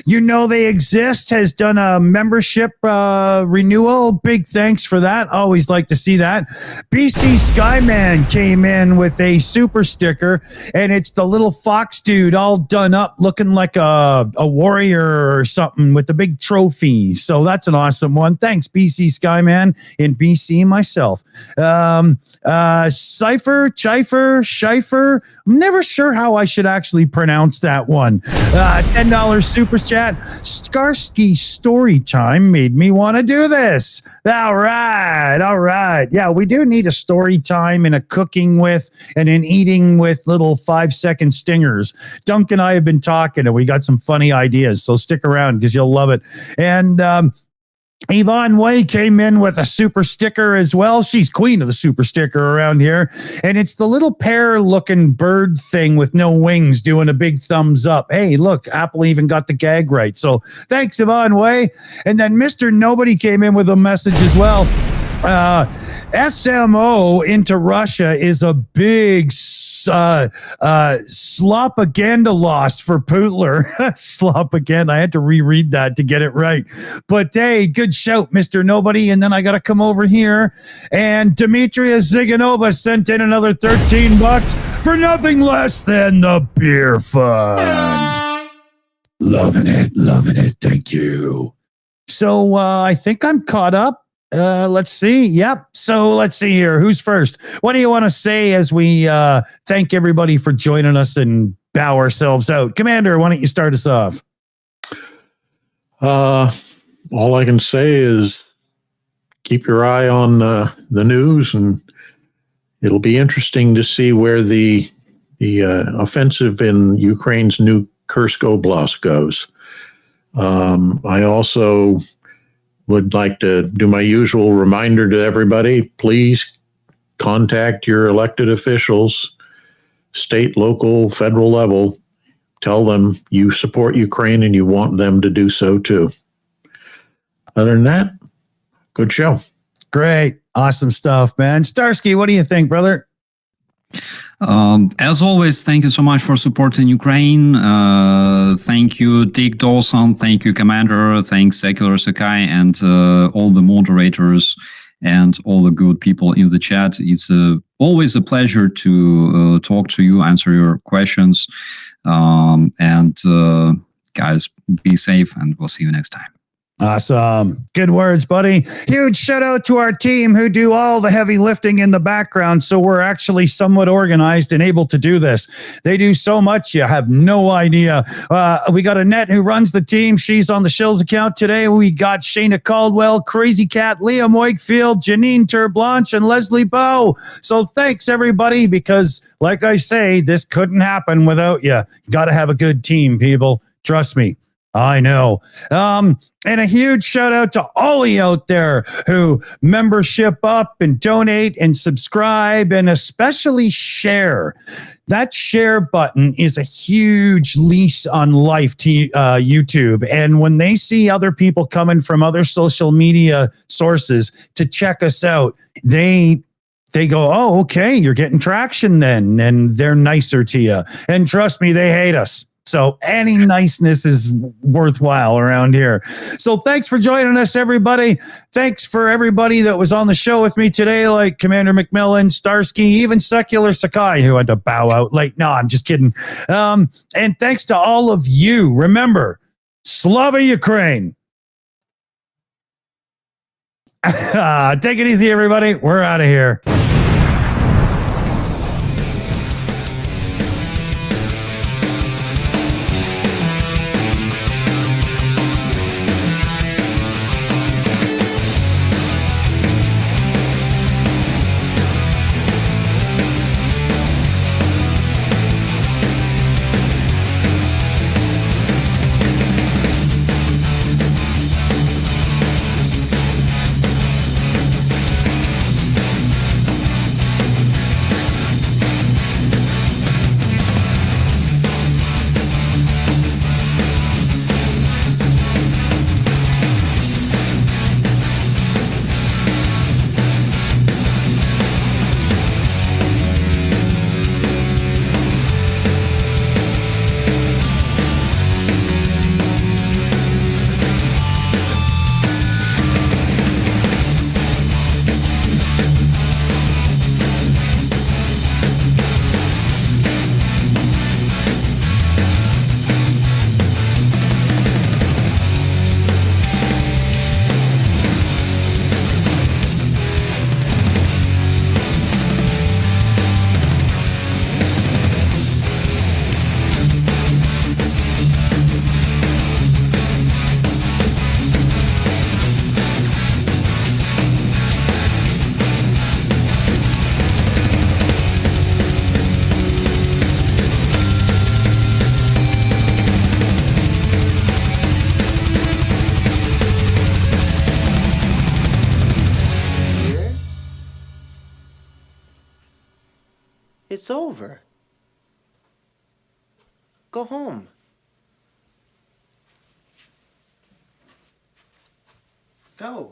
You know they exist, has done a membership renewal. Big thanks for that. Always like to see that. BC Skyman came in with a super sticker, and it's the little fox dude all done up looking like a warrior or something with the big trophy. So that's an awesome one. Thanks, BC Skyman in BC myself. Scheifer. I'm never sure how I should actually pronounce that one. $10 super chat. Skarsky story time made me want to do this. All right. Yeah, we do need a story time and a cooking with and an eating with little 5-second stingers. Dunk and I have been talking and we got some funny ideas, so stick around because you'll love it. And Yvonne Way came in with a super sticker as well. She's queen of the super sticker around here. And it's the little pear-looking bird thing with no wings doing a big thumbs up. Hey, look, Apple even got the gag right. So thanks, Yvonne Way. And then Mr. Nobody came in with a message as well. SMO into Russia is a big slopaganda loss for Putler. Slopaganda. I had to reread that to get it right. But hey, good shout, Mr. Nobody. And then I got to come over here. And Demetria Ziganova sent in another $13 for nothing less than the beer fund. Loving it. Thank you. So I think I'm caught up. Let's see. Yep. So let's see here. Who's first? What do you want to say as we thank everybody for joining us and bow ourselves out? Commander, why don't you start us off? All I can say is keep your eye on the news, and it'll be interesting to see where the offensive in Ukraine's new Kursk Oblast goes. I also would like to do my usual reminder to everybody. Please contact your elected officials, state, local, federal level. Tell them you support Ukraine and you want them to do so too. Other than that, good show. Great. Awesome stuff, man. Starsky, what do you think, brother? As always, thank you so much for supporting Ukraine. Thank you, Dick Dawson. Thank you, Commander. Thanks, Secular Sakai, and all the moderators and all the good people in the chat. It's always a pleasure to talk to you, answer your questions. And guys, be safe, and we'll see you next time. Awesome. Good words, buddy. Huge shout out to our team who do all the heavy lifting in the background, so we're actually somewhat organized and able to do this. They do so much, you have no idea. We got Annette who runs the team. She's on the Shills account today. We got Shayna Caldwell, Crazy Cat, Liam Wakefield, Janine Terblanche, and Leslie Bow. So thanks, everybody, because like I say, this couldn't happen without you. You got to have a good team, people. Trust me. I know. And a huge shout out to all of you out there who membership up and donate and subscribe and especially share. That share button is a huge lease on life to YouTube. And when they see other people coming from other social media sources to check us out, they go, oh, okay, you're getting traction then. And they're nicer to you. And trust me, they hate us. So any niceness is worthwhile around here. So thanks for joining us, everybody. Thanks for everybody that was on the show with me today, like Commander McMillan, Starsky, even Secular Sakai, who had to bow out late. No, I'm just kidding. And thanks to all of you. Remember, Slava Ukraine. Take it easy, everybody. We're out of here. It's over. Go home. Go.